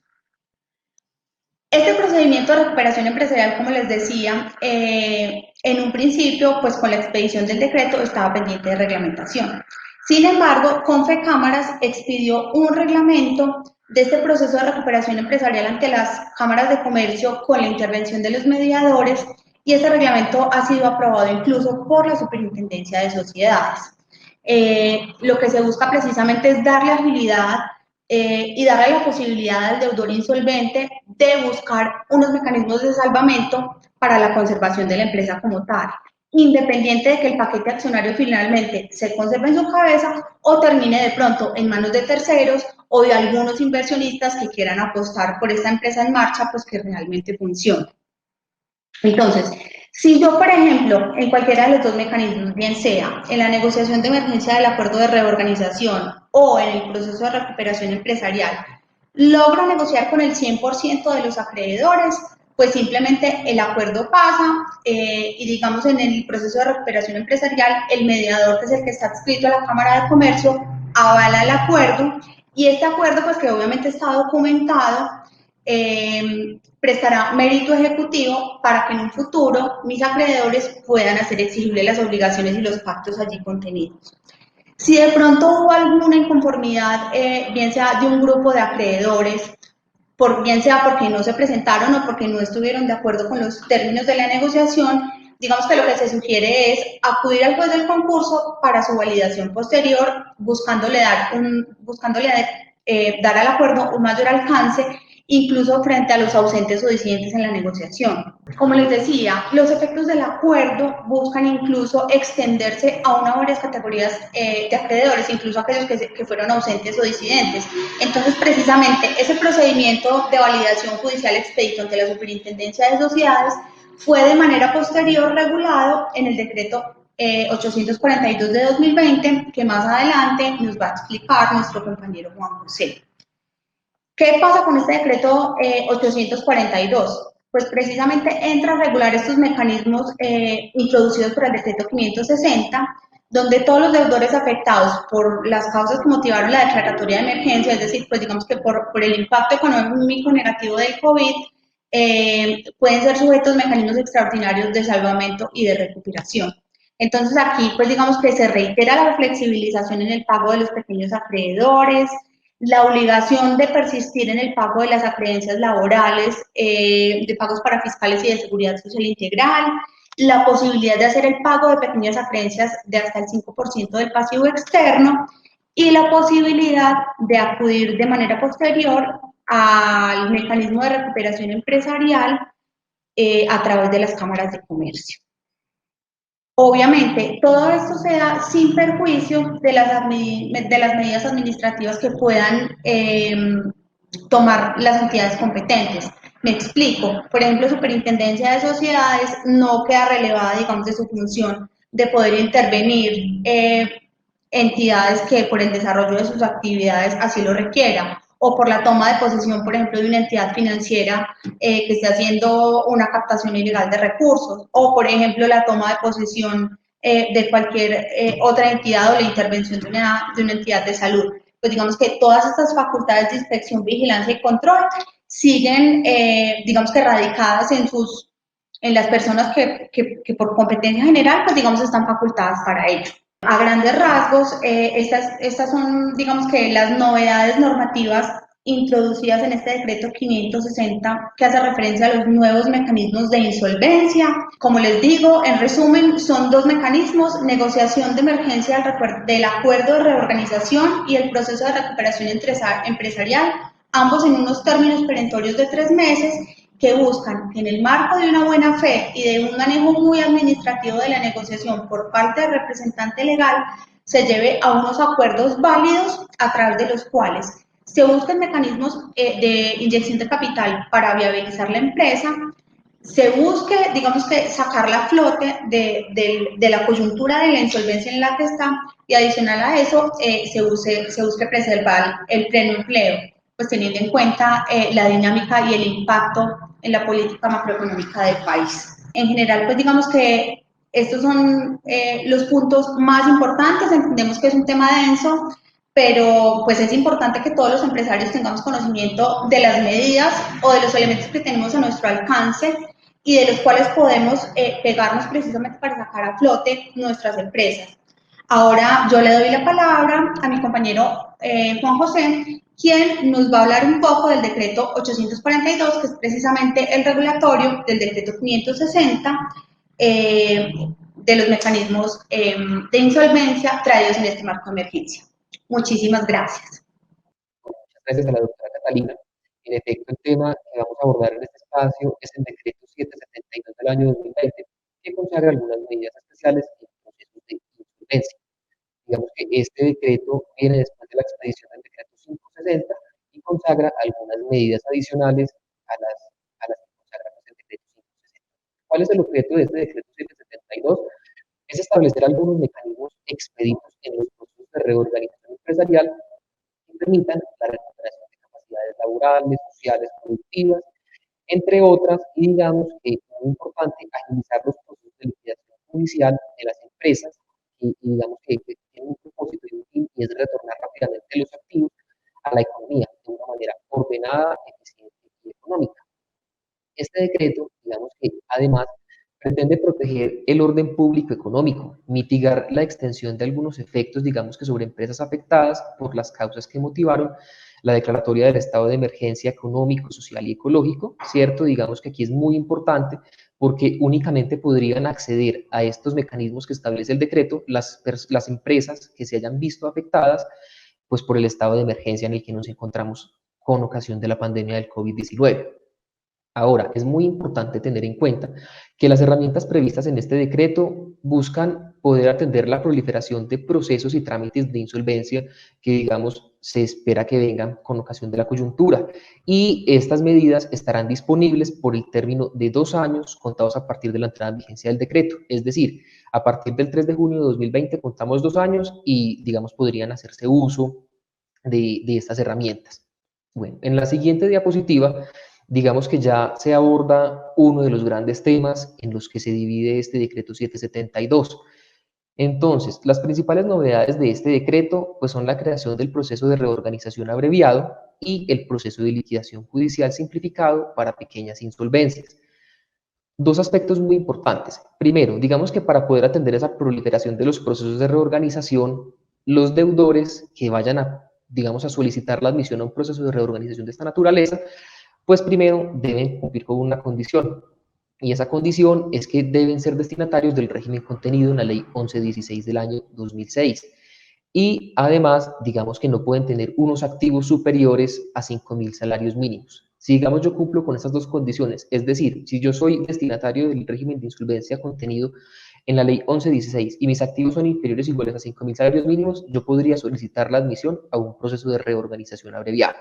Este procedimiento de recuperación empresarial, como les decía, en un principio, pues con la expedición del decreto estaba pendiente de reglamentación. Sin embargo, Confecámaras expidió un reglamento de este proceso de recuperación empresarial ante las cámaras de comercio con la intervención de los mediadores y este reglamento ha sido aprobado incluso por la Superintendencia de Sociedades. Lo que se busca precisamente es darle agilidad y darle la posibilidad al deudor insolvente de buscar unos mecanismos de salvamento para la conservación de la empresa como tal. independiente de que el paquete accionario finalmente se conserve en su cabeza o termine de pronto en manos de terceros o de algunos inversionistas que quieran apostar por esta empresa en marcha, pues que realmente funcione. Entonces, si yo, por ejemplo, en cualquiera de los dos mecanismos, bien sea en la negociación de emergencia del acuerdo de reorganización o en el proceso de recuperación empresarial, logro negociar con el 100% de los acreedores, pues simplemente el acuerdo pasa y digamos en el proceso de recuperación empresarial, el mediador, que es el que está adscrito a la Cámara de Comercio, avala el acuerdo y este acuerdo, pues que obviamente está documentado, prestará mérito ejecutivo para que en un futuro mis acreedores puedan hacer exigibles las obligaciones y los pactos allí contenidos. Si de pronto hubo alguna inconformidad, bien sea de un grupo de acreedores, bien sea porque no se presentaron o porque no estuvieron de acuerdo con los términos de la negociación, digamos que lo que se sugiere es acudir al juez del concurso para su validación posterior, buscándole dar al acuerdo un mayor alcance, incluso frente a los ausentes o disidentes en la negociación. Como les decía, los efectos del acuerdo buscan incluso extenderse a una o varias categorías de acreedores, incluso aquellos que fueron ausentes o disidentes. Entonces, precisamente, ese procedimiento de validación judicial expedito ante la Superintendencia de Sociedades fue de manera posterior regulado en el decreto 842 de 2020, que más adelante nos va a explicar nuestro compañero Juan José. ¿Qué pasa con este decreto 842? Pues precisamente entra a regular estos mecanismos introducidos por el decreto 560, donde todos los deudores afectados por las causas que motivaron la declaratoria de emergencia, es decir, pues digamos que por el impacto económico negativo del COVID, pueden ser sujetos a mecanismos extraordinarios de salvamento y de recuperación. Entonces aquí, pues digamos que se reitera la flexibilización en el pago de los pequeños acreedores, la obligación de persistir en el pago de las acreencias laborales, de pagos para fiscales y de seguridad social integral, la posibilidad de hacer el pago de pequeñas acreencias de hasta el 5% del pasivo externo y la posibilidad de acudir de manera posterior al mecanismo de recuperación empresarial a través de las cámaras de comercio. Obviamente, todo esto se da sin perjuicio de las medidas administrativas que puedan tomar las entidades competentes. Me explico. Por ejemplo, Superintendencia de Sociedades no queda relevada, digamos, de su función de poder intervenir entidades que por el desarrollo de sus actividades así lo requieran, o por la toma de posesión, por ejemplo, de una entidad financiera que esté haciendo una captación ilegal de recursos, o por ejemplo la toma de posesión de cualquier otra entidad o la intervención de una entidad de salud. Pues digamos que todas estas facultades de inspección, vigilancia y control siguen, digamos que radicadas en las personas que por competencia general, pues digamos, están facultadas para ello. A grandes rasgos, estas son, digamos que las novedades normativas introducidas en este decreto 560 que hace referencia a los nuevos mecanismos de insolvencia. Como les digo, en resumen, son dos mecanismos: negociación de emergencia del acuerdo de reorganización y el proceso de recuperación empresarial, ambos en unos términos perentorios de 3 meses, que buscan que en el marco de una buena fe y de un manejo muy administrativo de la negociación por parte del representante legal, se lleve a unos acuerdos válidos a través de los cuales se buscan mecanismos de inyección de capital para viabilizar la empresa, se busque, digamos que, sacarla a flote de la coyuntura de la insolvencia en la que está, y adicional a eso, se busque preservar el pleno empleo, pues teniendo en cuenta la dinámica y el impacto en la política macroeconómica del país. En general, pues digamos que estos son los puntos más importantes. Entendemos que es un tema denso, pero pues es importante que todos los empresarios tengamos conocimiento de las medidas o de los elementos que tenemos a nuestro alcance y de los cuales podemos pegarnos precisamente para sacar a flote nuestras empresas. Ahora yo le doy la palabra a mi compañero Juan José, quien nos va a hablar un poco del decreto 842, que es precisamente el regulatorio del decreto 560, de los mecanismos de insolvencia traídos en este marco de emergencia. Muchísimas gracias. Muchas gracias a la doctora Catalina. En efecto, el tema que vamos a abordar en este espacio es el decreto 772 del año 2020, que consagra algunas medidas judiciales en procesos de insolvencia. Digamos que este decreto viene después de la expedición del decreto 560 y consagra algunas medidas adicionales a las que consagra pues, el decreto 560. ¿Cuál es el objeto de este decreto 772? Es establecer algunos mecanismos expeditos en los procesos de reorganización empresarial que permitan la recuperación de capacidades laborales, sociales, productivas, entre otras, y digamos que es muy importante agilizar los procesos de liquidación judicial de las empresas y digamos que tiene un propósito y un fin y es retornar rápidamente los activos a la economía de una manera ordenada, eficiente y económica. Este decreto, digamos que además pretende proteger el orden público económico, mitigar la extensión de algunos efectos, digamos que sobre empresas afectadas por las causas que motivaron la declaratoria del estado de emergencia económico, social y ecológico, ¿cierto? Digamos que aquí es muy importante porque únicamente podrían acceder a estos mecanismos que establece el decreto las empresas que se hayan visto afectadas pues por el estado de emergencia en el que nos encontramos con ocasión de la pandemia del COVID-19. Ahora, es muy importante tener en cuenta que las herramientas previstas en este decreto buscan poder atender la proliferación de procesos y trámites de insolvencia que, digamos, se espera que vengan con ocasión de la coyuntura. Y estas medidas estarán disponibles por el término de 2 años contados a partir de la entrada en vigencia del decreto. Es decir, a partir del 3 de junio de 2020 contamos 2 años y, digamos, podrían hacerse uso de estas herramientas. Bueno, en la siguiente diapositiva digamos que ya se aborda uno de los grandes temas en los que se divide este decreto 772. Entonces, las principales novedades de este decreto pues, son la creación del proceso de reorganización abreviado y el proceso de liquidación judicial simplificado para pequeñas insolvencias. Dos aspectos muy importantes. Primero, digamos que para poder atender esa proliferación de los procesos de reorganización, los deudores que vayan a, digamos, a solicitar la admisión a un proceso de reorganización de esta naturaleza, pues primero deben cumplir con una condición, y esa condición es que deben ser destinatarios del régimen contenido en la Ley 1116 del año 2006. Y además, digamos que no pueden tener unos activos superiores a 5.000 salarios mínimos. Si, digamos, yo cumplo con estas dos condiciones, es decir, si yo soy destinatario del régimen de insolvencia contenido en la Ley 1116 y mis activos son inferiores o iguales a 5.000 salarios mínimos, yo podría solicitar la admisión a un proceso de reorganización abreviado.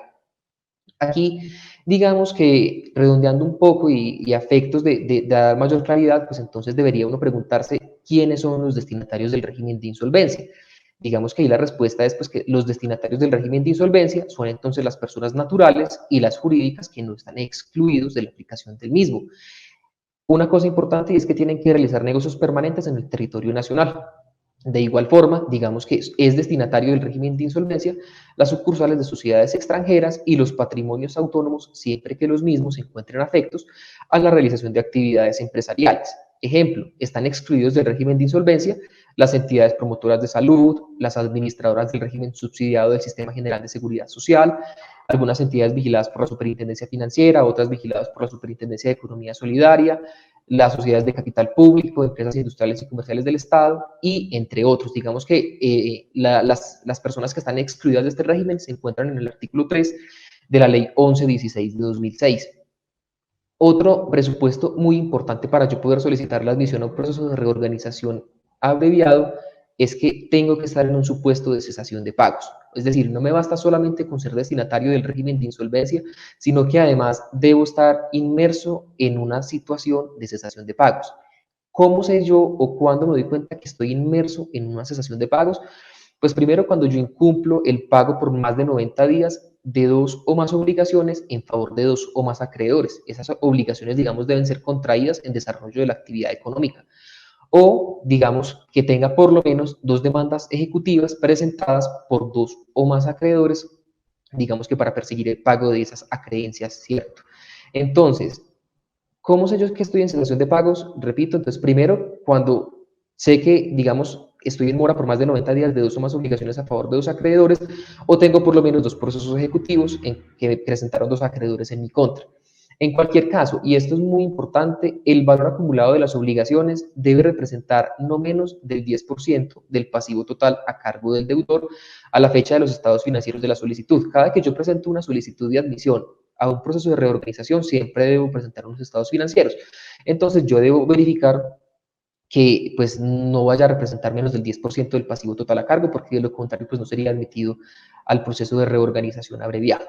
Aquí, digamos que redondeando un poco y a efectos de dar mayor claridad, pues entonces debería uno preguntarse quiénes son los destinatarios del régimen de insolvencia. Digamos que ahí la respuesta es pues, que los destinatarios del régimen de insolvencia son entonces las personas naturales y las jurídicas que no están excluidos de la aplicación del mismo. Una cosa importante es que tienen que realizar negocios permanentes en el territorio nacional. De igual forma, digamos que es destinatario del régimen de insolvencia las sucursales de sociedades extranjeras y los patrimonios autónomos siempre que los mismos se encuentren afectos a la realización de actividades empresariales. Ejemplo, están excluidos del régimen de insolvencia las entidades promotoras de salud, las administradoras del régimen subsidiado del Sistema General de Seguridad Social, algunas entidades vigiladas por la Superintendencia Financiera, otras vigiladas por la Superintendencia de Economía Solidaria, las sociedades de capital público, empresas industriales y comerciales del Estado, y entre otros. Digamos que las personas que están excluidas de este régimen se encuentran en el artículo 3 de la Ley 1116 de 2006. Otro presupuesto muy importante para yo poder solicitar la admisión a un proceso de reorganización abreviado es que tengo que estar en un supuesto de cesación de pagos. Es decir, no me basta solamente con ser destinatario del régimen de insolvencia, sino que además debo estar inmerso en una situación de cesación de pagos. ¿Cómo sé yo o cuándo me doy cuenta que estoy inmerso en una cesación de pagos? Pues primero cuando yo incumplo el pago por más de 90 días de 2 o más obligaciones en favor de 2 o más acreedores. Esas obligaciones, digamos, deben ser contraídas en desarrollo de la actividad económica. O, digamos, que tenga por lo menos 2 demandas ejecutivas presentadas por 2 o más acreedores, digamos que para perseguir el pago de esas acreencias, ¿cierto? Entonces, ¿cómo sé yo que estoy en cesación de pagos? Repito, entonces primero, cuando sé que, digamos, estoy en mora por más de 90 días de 2 o más obligaciones a favor de 2 acreedores, o tengo por lo menos 2 procesos ejecutivos en que presentaron 2 acreedores en mi contra. En cualquier caso, y esto es muy importante, el valor acumulado de las obligaciones debe representar no menos del 10% del pasivo total a cargo del deudor a la fecha de los estados financieros de la solicitud. Cada que yo presento una solicitud de admisión a un proceso de reorganización, siempre debo presentar unos estados financieros. Entonces, yo debo verificar que pues no vaya a representar menos del 10% del pasivo total a cargo, porque de lo contrario pues no sería admitido al proceso de reorganización abreviado.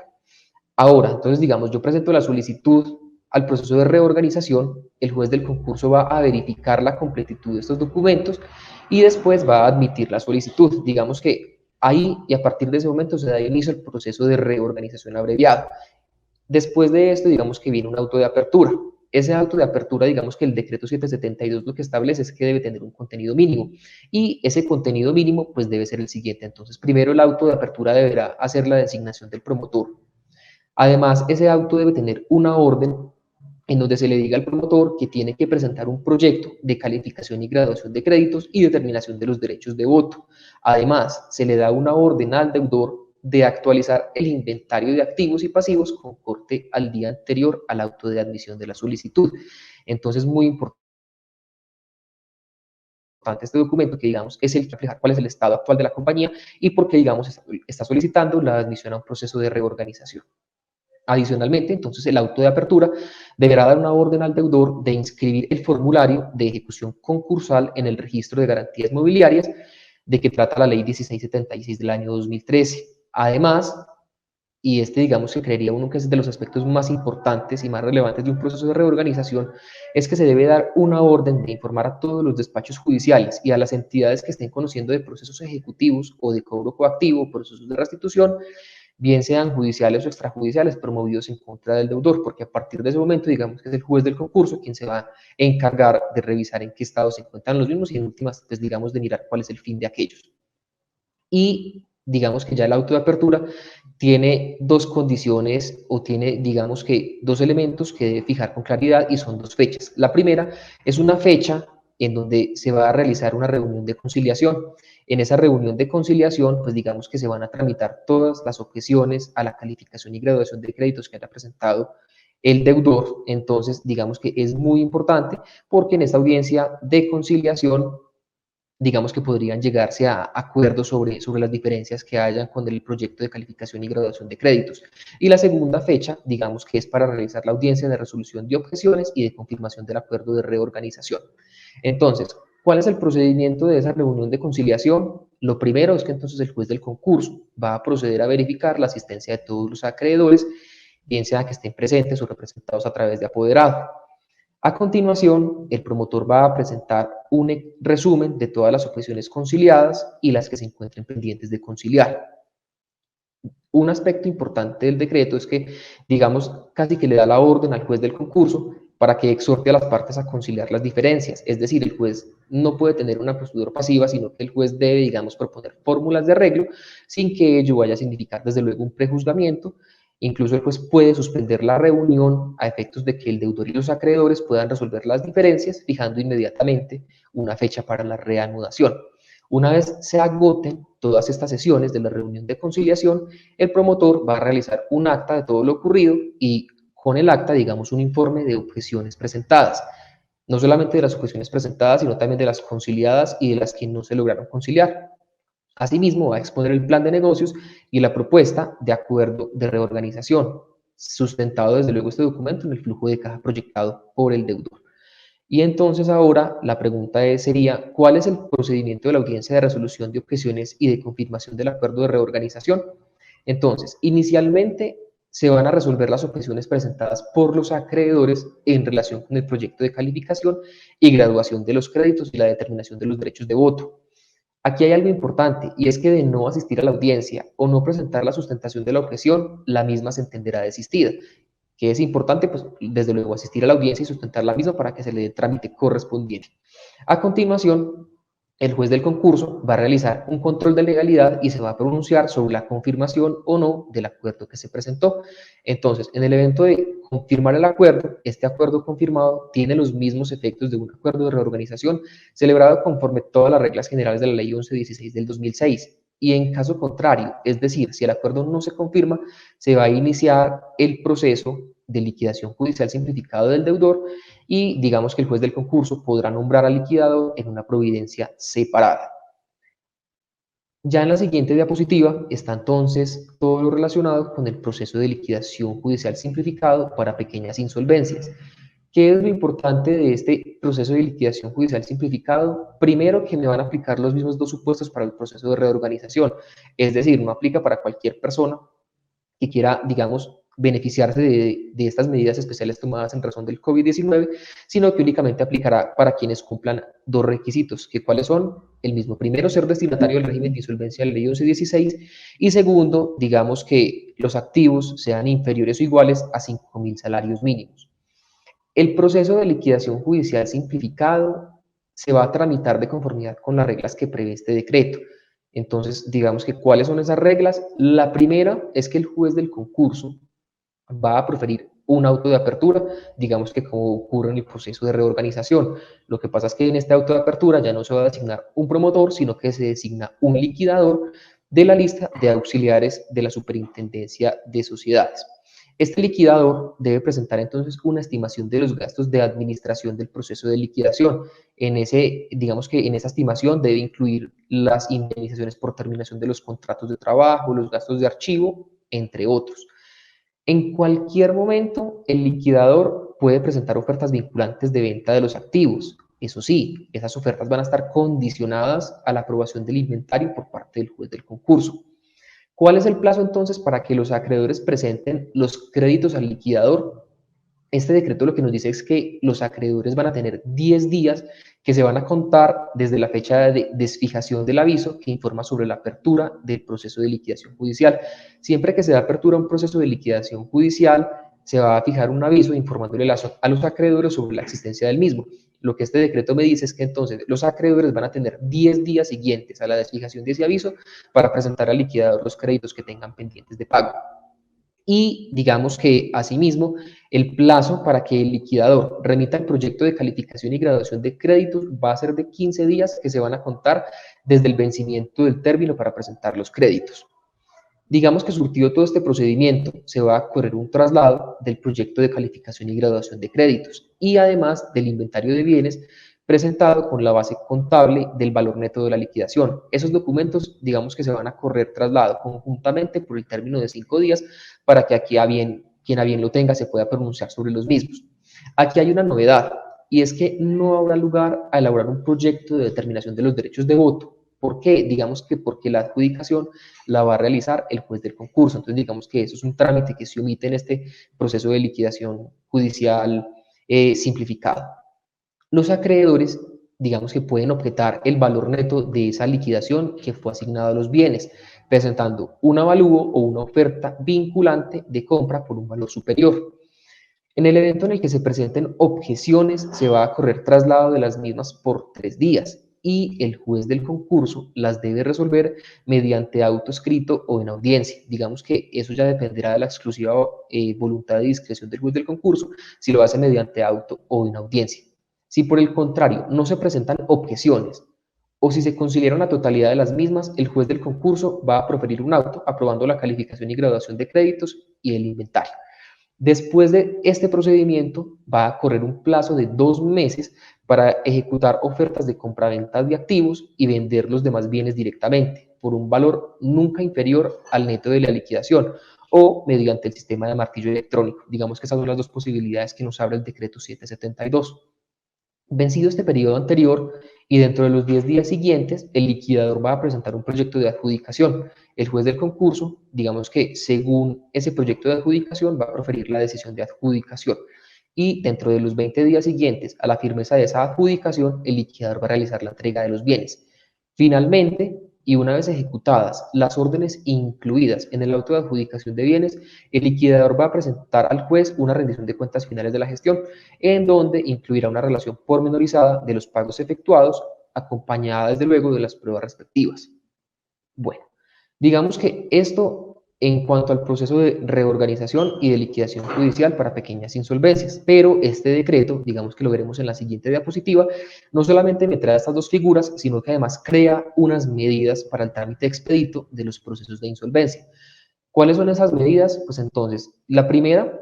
Ahora, entonces digamos, yo presento la solicitud al proceso de reorganización, el juez del concurso va a verificar la completitud de estos documentos y después va a admitir la solicitud. Digamos que ahí y a partir de ese momento se da inicio al proceso de reorganización abreviado. Después de esto, digamos que viene un auto de apertura. Ese auto de apertura, digamos que el decreto 772 lo que establece es que debe tener un contenido mínimo y ese contenido mínimo pues debe ser el siguiente. Entonces, primero el auto de apertura deberá hacer la designación del promotor. Además, ese auto debe tener una orden en donde se le diga al promotor que tiene que presentar un proyecto de calificación y graduación de créditos y determinación de los derechos de voto. Además, se le da una orden al deudor de actualizar el inventario de activos y pasivos con corte al día anterior al auto de admisión de la solicitud. Entonces, muy importante este documento que, digamos, es el que refleja cuál es el estado actual de la compañía y por qué, digamos, está solicitando la admisión a un proceso de reorganización. Adicionalmente, entonces, el auto de apertura deberá dar una orden al deudor de inscribir el formulario de ejecución concursal en el registro de garantías mobiliarias de que trata la ley 1676 del año 2013. Además, y este digamos que creería uno que es de los aspectos más importantes y más relevantes de un proceso de reorganización, es que se debe dar una orden de informar a todos los despachos judiciales y a las entidades que estén conociendo de procesos ejecutivos o de cobro coactivo, procesos de restitución, bien sean judiciales o extrajudiciales, promovidos en contra del deudor, porque a partir de ese momento, digamos que es el juez del concurso quien se va a encargar de revisar en qué estado se encuentran los mismos y en últimas, pues digamos, de mirar cuál es el fin de aquellos. Y digamos que ya el auto de apertura tiene dos condiciones o tiene, digamos que, dos elementos que debe fijar con claridad y son dos fechas. La primera es una fecha en donde se va a realizar una reunión de conciliación. En esa reunión de conciliación, pues digamos que se van a tramitar todas las objeciones a la calificación y graduación de créditos que haya presentado el deudor. Entonces, digamos que es muy importante porque en esta audiencia de conciliación digamos que podrían llegarse a acuerdos sobre las diferencias que hayan con el proyecto de calificación y graduación de créditos. Y la segunda fecha, digamos que es para realizar la audiencia de resolución de objeciones y de confirmación del acuerdo de reorganización. Entonces, ¿cuál es el procedimiento de esa reunión de conciliación? Lo primero es que entonces el juez del concurso va a proceder a verificar la asistencia de todos los acreedores, bien sea que estén presentes o representados a través de apoderado. A continuación, el promotor va a presentar un resumen de todas las objeciones conciliadas y las que se encuentren pendientes de conciliar. Un aspecto importante del decreto es que, digamos, casi que le da la orden al juez del concurso para que exhorte a las partes a conciliar las diferencias. Es decir, el juez no puede tener una postura pasiva, sino que el juez debe, digamos, proponer fórmulas de arreglo sin que ello vaya a significar, desde luego, un prejuzgamiento. Incluso el juez puede suspender la reunión a efectos de que el deudor y los acreedores puedan resolver las diferencias, fijando inmediatamente una fecha para la reanudación. Una vez se agoten todas estas sesiones de la reunión de conciliación, el promotor va a realizar un acta de todo lo ocurrido y con el acta, digamos, un informe de objeciones presentadas. No solamente de las objeciones presentadas, sino también de las conciliadas y de las que no se lograron conciliar. Asimismo, va a exponer el plan de negocios y la propuesta de acuerdo de reorganización, sustentado desde luego este documento en el flujo de caja proyectado por el deudor. Y entonces ahora la pregunta sería, ¿cuál es el procedimiento de la audiencia de resolución de objeciones y de confirmación del acuerdo de reorganización? Entonces, inicialmente se van a resolver las objeciones presentadas por los acreedores en relación con el proyecto de calificación y graduación de los créditos y la determinación de los derechos de voto. Aquí hay algo importante y es que de no asistir a la audiencia o no presentar la sustentación de la objeción, la misma se entenderá desistida. Que es importante, pues, desde luego, asistir a la audiencia y sustentar la misma para que se le dé trámite correspondiente. A continuación, el juez del concurso va a realizar un control de legalidad y se va a pronunciar sobre la confirmación o no del acuerdo que se presentó. Entonces, en el evento de confirmar el acuerdo, este acuerdo confirmado tiene los mismos efectos de un acuerdo de reorganización celebrado conforme todas las reglas generales de la ley 1116 del 2006. Y en caso contrario, es decir, si el acuerdo no se confirma, se va a iniciar el proceso de liquidación judicial simplificado del deudor y digamos que el juez del concurso podrá nombrar al liquidador en una providencia separada. Ya en la siguiente diapositiva está entonces todo lo relacionado con el proceso de liquidación judicial simplificado para pequeñas insolvencias. ¿Qué es lo importante de este proceso de liquidación judicial simplificado? Primero, que me van a aplicar los mismos dos supuestos para el proceso de reorganización. Es decir, no aplica para cualquier persona que quiera, digamos, beneficiarse de estas medidas especiales tomadas en razón del COVID-19, sino que únicamente aplicará para quienes cumplan dos requisitos, que cuáles son el mismo. Primero, ser destinatario del régimen de insolvencia de la ley 1116 y segundo, digamos que los activos sean inferiores o iguales a 5.000 salarios mínimos. El proceso de liquidación judicial simplificado se va a tramitar de conformidad con las reglas que prevé este decreto. Entonces, digamos que ¿cuáles son esas reglas? La primera es que el juez del concurso va a proferir un auto de apertura, digamos que como ocurre en el proceso de reorganización. Lo que pasa es que en este auto de apertura ya no se va a designar un promotor, sino que se designa un liquidador de la lista de auxiliares de la Superintendencia de Sociedades. Este liquidador debe presentar entonces una estimación de los gastos de administración del proceso de liquidación. Digamos que en esa estimación debe incluir las indemnizaciones por terminación de los contratos de trabajo, los gastos de archivo, entre otros. En cualquier momento, el liquidador puede presentar ofertas vinculantes de venta de los activos. Eso sí, esas ofertas van a estar condicionadas a la aprobación del inventario por parte del juez del concurso. ¿Cuál es el plazo entonces para que los acreedores presenten los créditos al liquidador? Este decreto lo que nos dice es que los acreedores van a tener 10 días que se van a contar desde la fecha de desfijación del aviso que informa sobre la apertura del proceso de liquidación judicial. Siempre que se da apertura a un proceso de liquidación judicial, se va a fijar un aviso informándole a los acreedores sobre la existencia del mismo. Lo que este decreto me dice es que entonces los acreedores van a tener 10 días siguientes a la desfijación de ese aviso para presentar al liquidador los créditos que tengan pendientes de pago. Y digamos que asimismo el plazo para que el liquidador remita el proyecto de calificación y graduación de créditos va a ser de 15 días que se van a contar desde el vencimiento del término para presentar los créditos. Digamos que surtido todo este procedimiento, se va a correr un traslado del proyecto de calificación y graduación de créditos y además del inventario de bienes presentado con la base contable del valor neto de la liquidación. Esos documentos, digamos que se van a correr traslado conjuntamente por el término de 5 días para que aquí quien a bien lo tenga se pueda pronunciar sobre los mismos. Aquí hay una novedad y es que no habrá lugar a elaborar un proyecto de determinación de los derechos de voto. ¿Por qué? Digamos que porque la adjudicación la va a realizar el juez del concurso. Entonces, digamos que eso es un trámite que se omite en este proceso de liquidación judicial simplificado. Los acreedores, digamos que pueden objetar el valor neto de esa liquidación que fue asignado a los bienes, presentando un avalúo o una oferta vinculante de compra por un valor superior. En el evento en el que se presenten objeciones, se va a correr traslado de las mismas por 3 días y el juez del concurso las debe resolver mediante auto escrito o en audiencia. Digamos que eso ya dependerá de la exclusiva voluntad de discreción del juez del concurso, si lo hace mediante auto o en audiencia. Si por el contrario no se presentan objeciones o si se considera la totalidad de las mismas, el juez del concurso va a proferir un auto aprobando la calificación y graduación de créditos y el inventario. Después de este procedimiento va a correr un plazo de 2 meses para ejecutar ofertas de compraventa de activos y vender los demás bienes directamente por un valor nunca inferior al neto de la liquidación o mediante el sistema de martillo electrónico. Digamos que esas son las dos posibilidades que nos abre el decreto 772. Vencido este periodo anterior y dentro de los 10 días siguientes, el liquidador va a presentar un proyecto de adjudicación. El juez del concurso, digamos que según ese proyecto de adjudicación, va a proferir la decisión de adjudicación. Y dentro de los 20 días siguientes a la firmeza de esa adjudicación, el liquidador va a realizar la entrega de los bienes. Finalmente, y una vez ejecutadas las órdenes incluidas en el auto de adjudicación de bienes, el liquidador va a presentar al juez una rendición de cuentas finales de la gestión, en donde incluirá una relación pormenorizada de los pagos efectuados, acompañada desde luego de las pruebas respectivas. Bueno, digamos que esto en cuanto al proceso de reorganización y de liquidación judicial para pequeñas insolvencias, pero este decreto, digamos que lo veremos en la siguiente diapositiva, no solamente me trae estas dos figuras, sino que además crea unas medidas para el trámite expedito de los procesos de insolvencia. ¿Cuáles son esas medidas? Pues entonces, la primera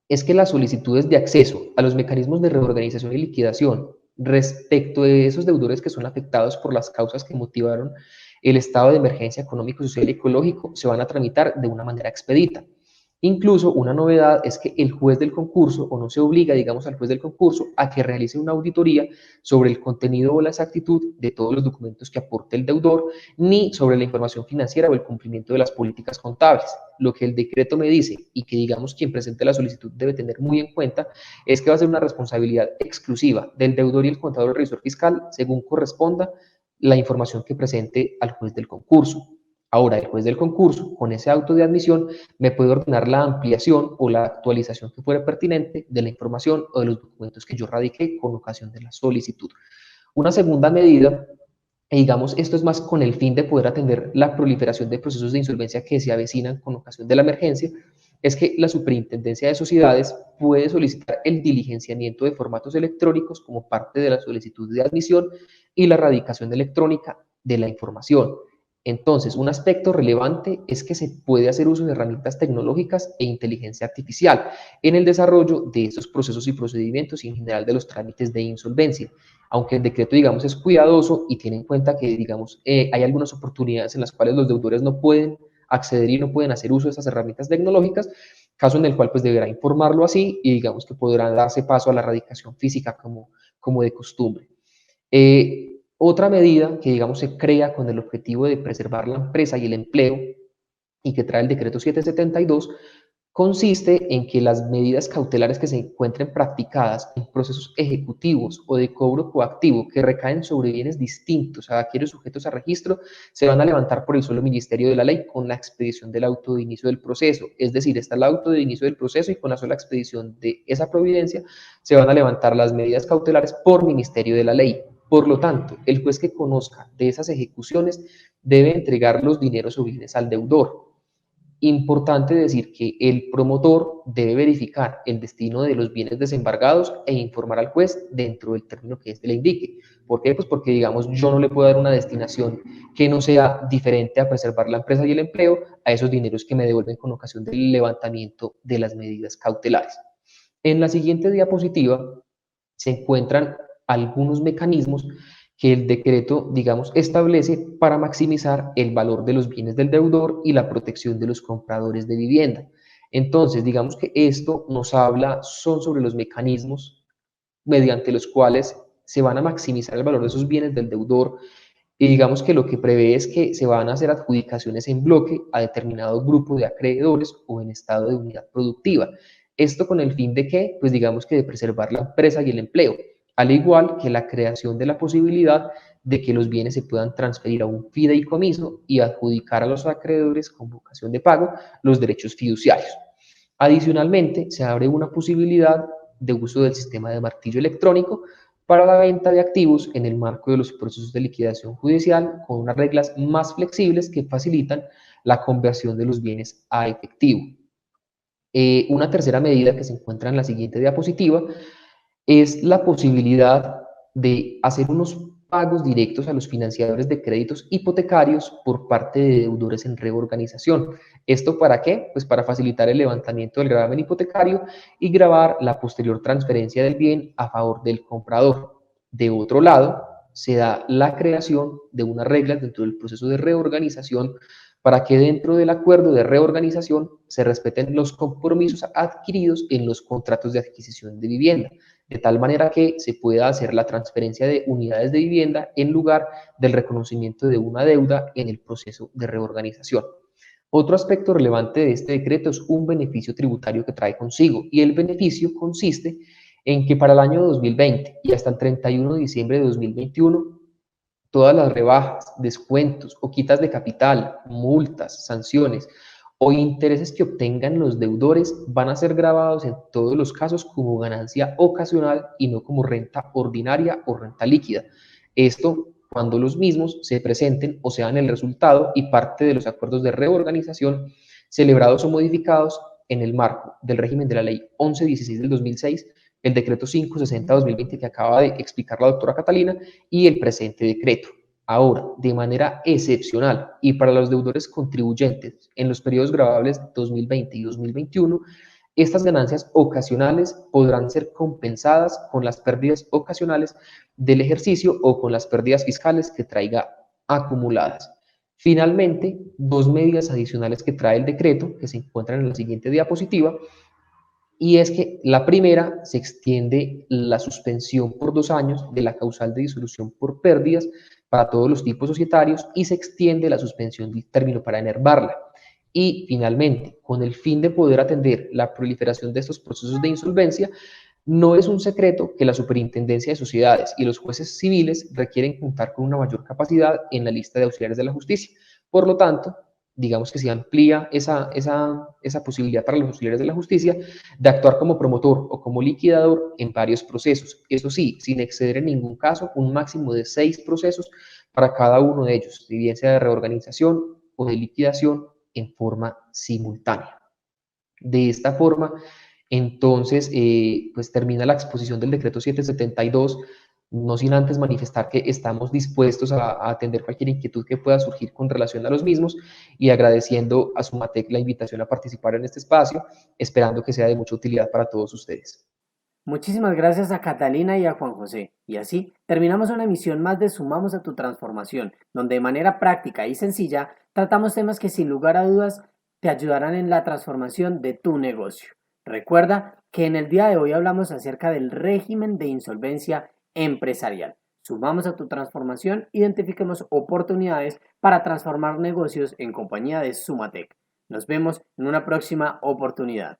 es que las solicitudes de acceso a los mecanismos de reorganización y liquidación respecto de esos deudores que son afectados por las causas que motivaron el estado de emergencia económico, social y ecológico se van a tramitar de una manera expedita. Incluso una novedad es que el juez del concurso, o no se obliga, digamos, al juez del concurso a que realice una auditoría sobre el contenido o la exactitud de todos los documentos que aporte el deudor, ni sobre la información financiera o el cumplimiento de las políticas contables. Lo que el decreto me dice y que, digamos, quien presente la solicitud debe tener muy en cuenta es que va a ser una responsabilidad exclusiva del deudor y el contador o revisor fiscal según corresponda la información que presente al juez del concurso. Ahora, el juez del concurso, con ese auto de admisión, me puede ordenar la ampliación o la actualización que fuera pertinente de la información o de los documentos que yo radiqué con ocasión de la solicitud. Una segunda medida, y digamos, esto es más con el fin de poder atender la proliferación de procesos de insolvencia que se avecinan con ocasión de la emergencia, es que la Superintendencia de Sociedades puede solicitar el diligenciamiento de formatos electrónicos como parte de la solicitud de admisión y la radicación electrónica de la información. Entonces, un aspecto relevante es que se puede hacer uso de herramientas tecnológicas e inteligencia artificial en el desarrollo de estos procesos y procedimientos y en general de los trámites de insolvencia. Aunque el decreto, digamos, es cuidadoso y tiene en cuenta que, digamos, hay algunas oportunidades en las cuales los deudores no pueden acceder y no pueden hacer uso de esas herramientas tecnológicas, caso en el cual pues deberá informarlo así y digamos que podrán darse paso a la radicación física como de costumbre. Otra medida que, digamos, se crea con el objetivo de preservar la empresa y el empleo y que trae el decreto 772 consiste en que las medidas cautelares que se encuentren practicadas en procesos ejecutivos o de cobro coactivo que recaen sobre bienes distintos a aquellos sujetos a registro se van a levantar por el solo Ministerio de la Ley con la expedición del auto de inicio del proceso. Es decir, está el auto de inicio del proceso y con la sola expedición de esa providencia se van a levantar las medidas cautelares por Ministerio de la Ley. Por lo tanto, el juez que conozca de esas ejecuciones debe entregar los dineros o bienes al deudor. Importante decir que el promotor debe verificar el destino de los bienes desembargados e informar al juez dentro del término que éste le indique. ¿Por qué? Pues porque, digamos, yo no le puedo dar una destinación que no sea diferente a preservar la empresa y el empleo a esos dineros que me devuelven con ocasión del levantamiento de las medidas cautelares. En la siguiente diapositiva se encuentran algunos mecanismos que el decreto, digamos, establece para maximizar el valor de los bienes del deudor y la protección de los compradores de vivienda. Entonces, digamos que esto nos habla, son sobre los mecanismos mediante los cuales se van a maximizar el valor de esos bienes del deudor y digamos que lo que prevé es que se van a hacer adjudicaciones en bloque a determinado grupo de acreedores o en estado de unidad productiva. Esto con el fin de que, pues digamos que de preservar la empresa y el empleo, al igual que la creación de la posibilidad de que los bienes se puedan transferir a un fideicomiso y adjudicar a los acreedores con vocación de pago los derechos fiduciarios. Adicionalmente, se abre una posibilidad de uso del sistema de martillo electrónico para la venta de activos en el marco de los procesos de liquidación judicial con unas reglas más flexibles que facilitan la conversión de los bienes a efectivo. Una tercera medida que se encuentra en la siguiente diapositiva es la posibilidad de hacer unos pagos directos a los financiadores de créditos hipotecarios por parte de deudores en reorganización. ¿Esto para qué? Pues para facilitar el levantamiento del gravamen hipotecario y gravar la posterior transferencia del bien a favor del comprador. De otro lado, se da la creación de unas reglas dentro del proceso de reorganización para que dentro del acuerdo de reorganización se respeten los compromisos adquiridos en los contratos de adquisición de vivienda, de tal manera que se pueda hacer la transferencia de unidades de vivienda en lugar del reconocimiento de una deuda en el proceso de reorganización. Otro aspecto relevante de este decreto es un beneficio tributario que trae consigo, y el beneficio consiste en que para el año 2020 y hasta el 31 de diciembre de 2021, todas las rebajas, descuentos o quitas de capital, multas, sanciones o intereses que obtengan los deudores van a ser grabados en todos los casos como ganancia ocasional y no como renta ordinaria o renta líquida. Esto cuando los mismos se presenten o sean el resultado y parte de los acuerdos de reorganización celebrados o modificados en el marco del régimen de la Ley 1116 del 2006, el decreto 560-2020 que acaba de explicar la doctora Catalina y el presente decreto. Ahora, de manera excepcional y para los deudores contribuyentes en los periodos grabables 2020 y 2021, estas ganancias ocasionales podrán ser compensadas con las pérdidas ocasionales del ejercicio o con las pérdidas fiscales que traiga acumuladas. Finalmente, dos medidas adicionales que trae el decreto, que se encuentran en la siguiente diapositiva, y es que la primera se extiende la suspensión por 2 años de la causal de disolución por pérdidas para todos los tipos societarios y se extiende la suspensión del término para enervarla. Y finalmente, con el fin de poder atender la proliferación de estos procesos de insolvencia, no es un secreto que la Superintendencia de Sociedades y los jueces civiles requieren contar con una mayor capacidad en la lista de auxiliares de la justicia. Por lo tanto, digamos que se amplía esa posibilidad para los auxiliares de la justicia de actuar como promotor o como liquidador en varios procesos. Eso sí, sin exceder en ningún caso un máximo de 6 procesos para cada uno de ellos, si bien sea de reorganización o de liquidación en forma simultánea. De esta forma, entonces, pues termina la exposición del decreto 772, no sin antes manifestar que estamos dispuestos a atender cualquier inquietud que pueda surgir con relación a los mismos y agradeciendo a Sumatec la invitación a participar en este espacio, esperando que sea de mucha utilidad para todos ustedes. Muchísimas gracias a Catalina y a Juan José. Y así terminamos una emisión más de Sumamos a tu transformación, donde de manera práctica y sencilla tratamos temas que sin lugar a dudas te ayudarán en la transformación de tu negocio. Recuerda que en el día de hoy hablamos acerca del régimen de insolvencia empresarial. Sumamos a tu transformación, identifiquemos oportunidades para transformar negocios en compañía de Sumatec. Nos vemos en una próxima oportunidad.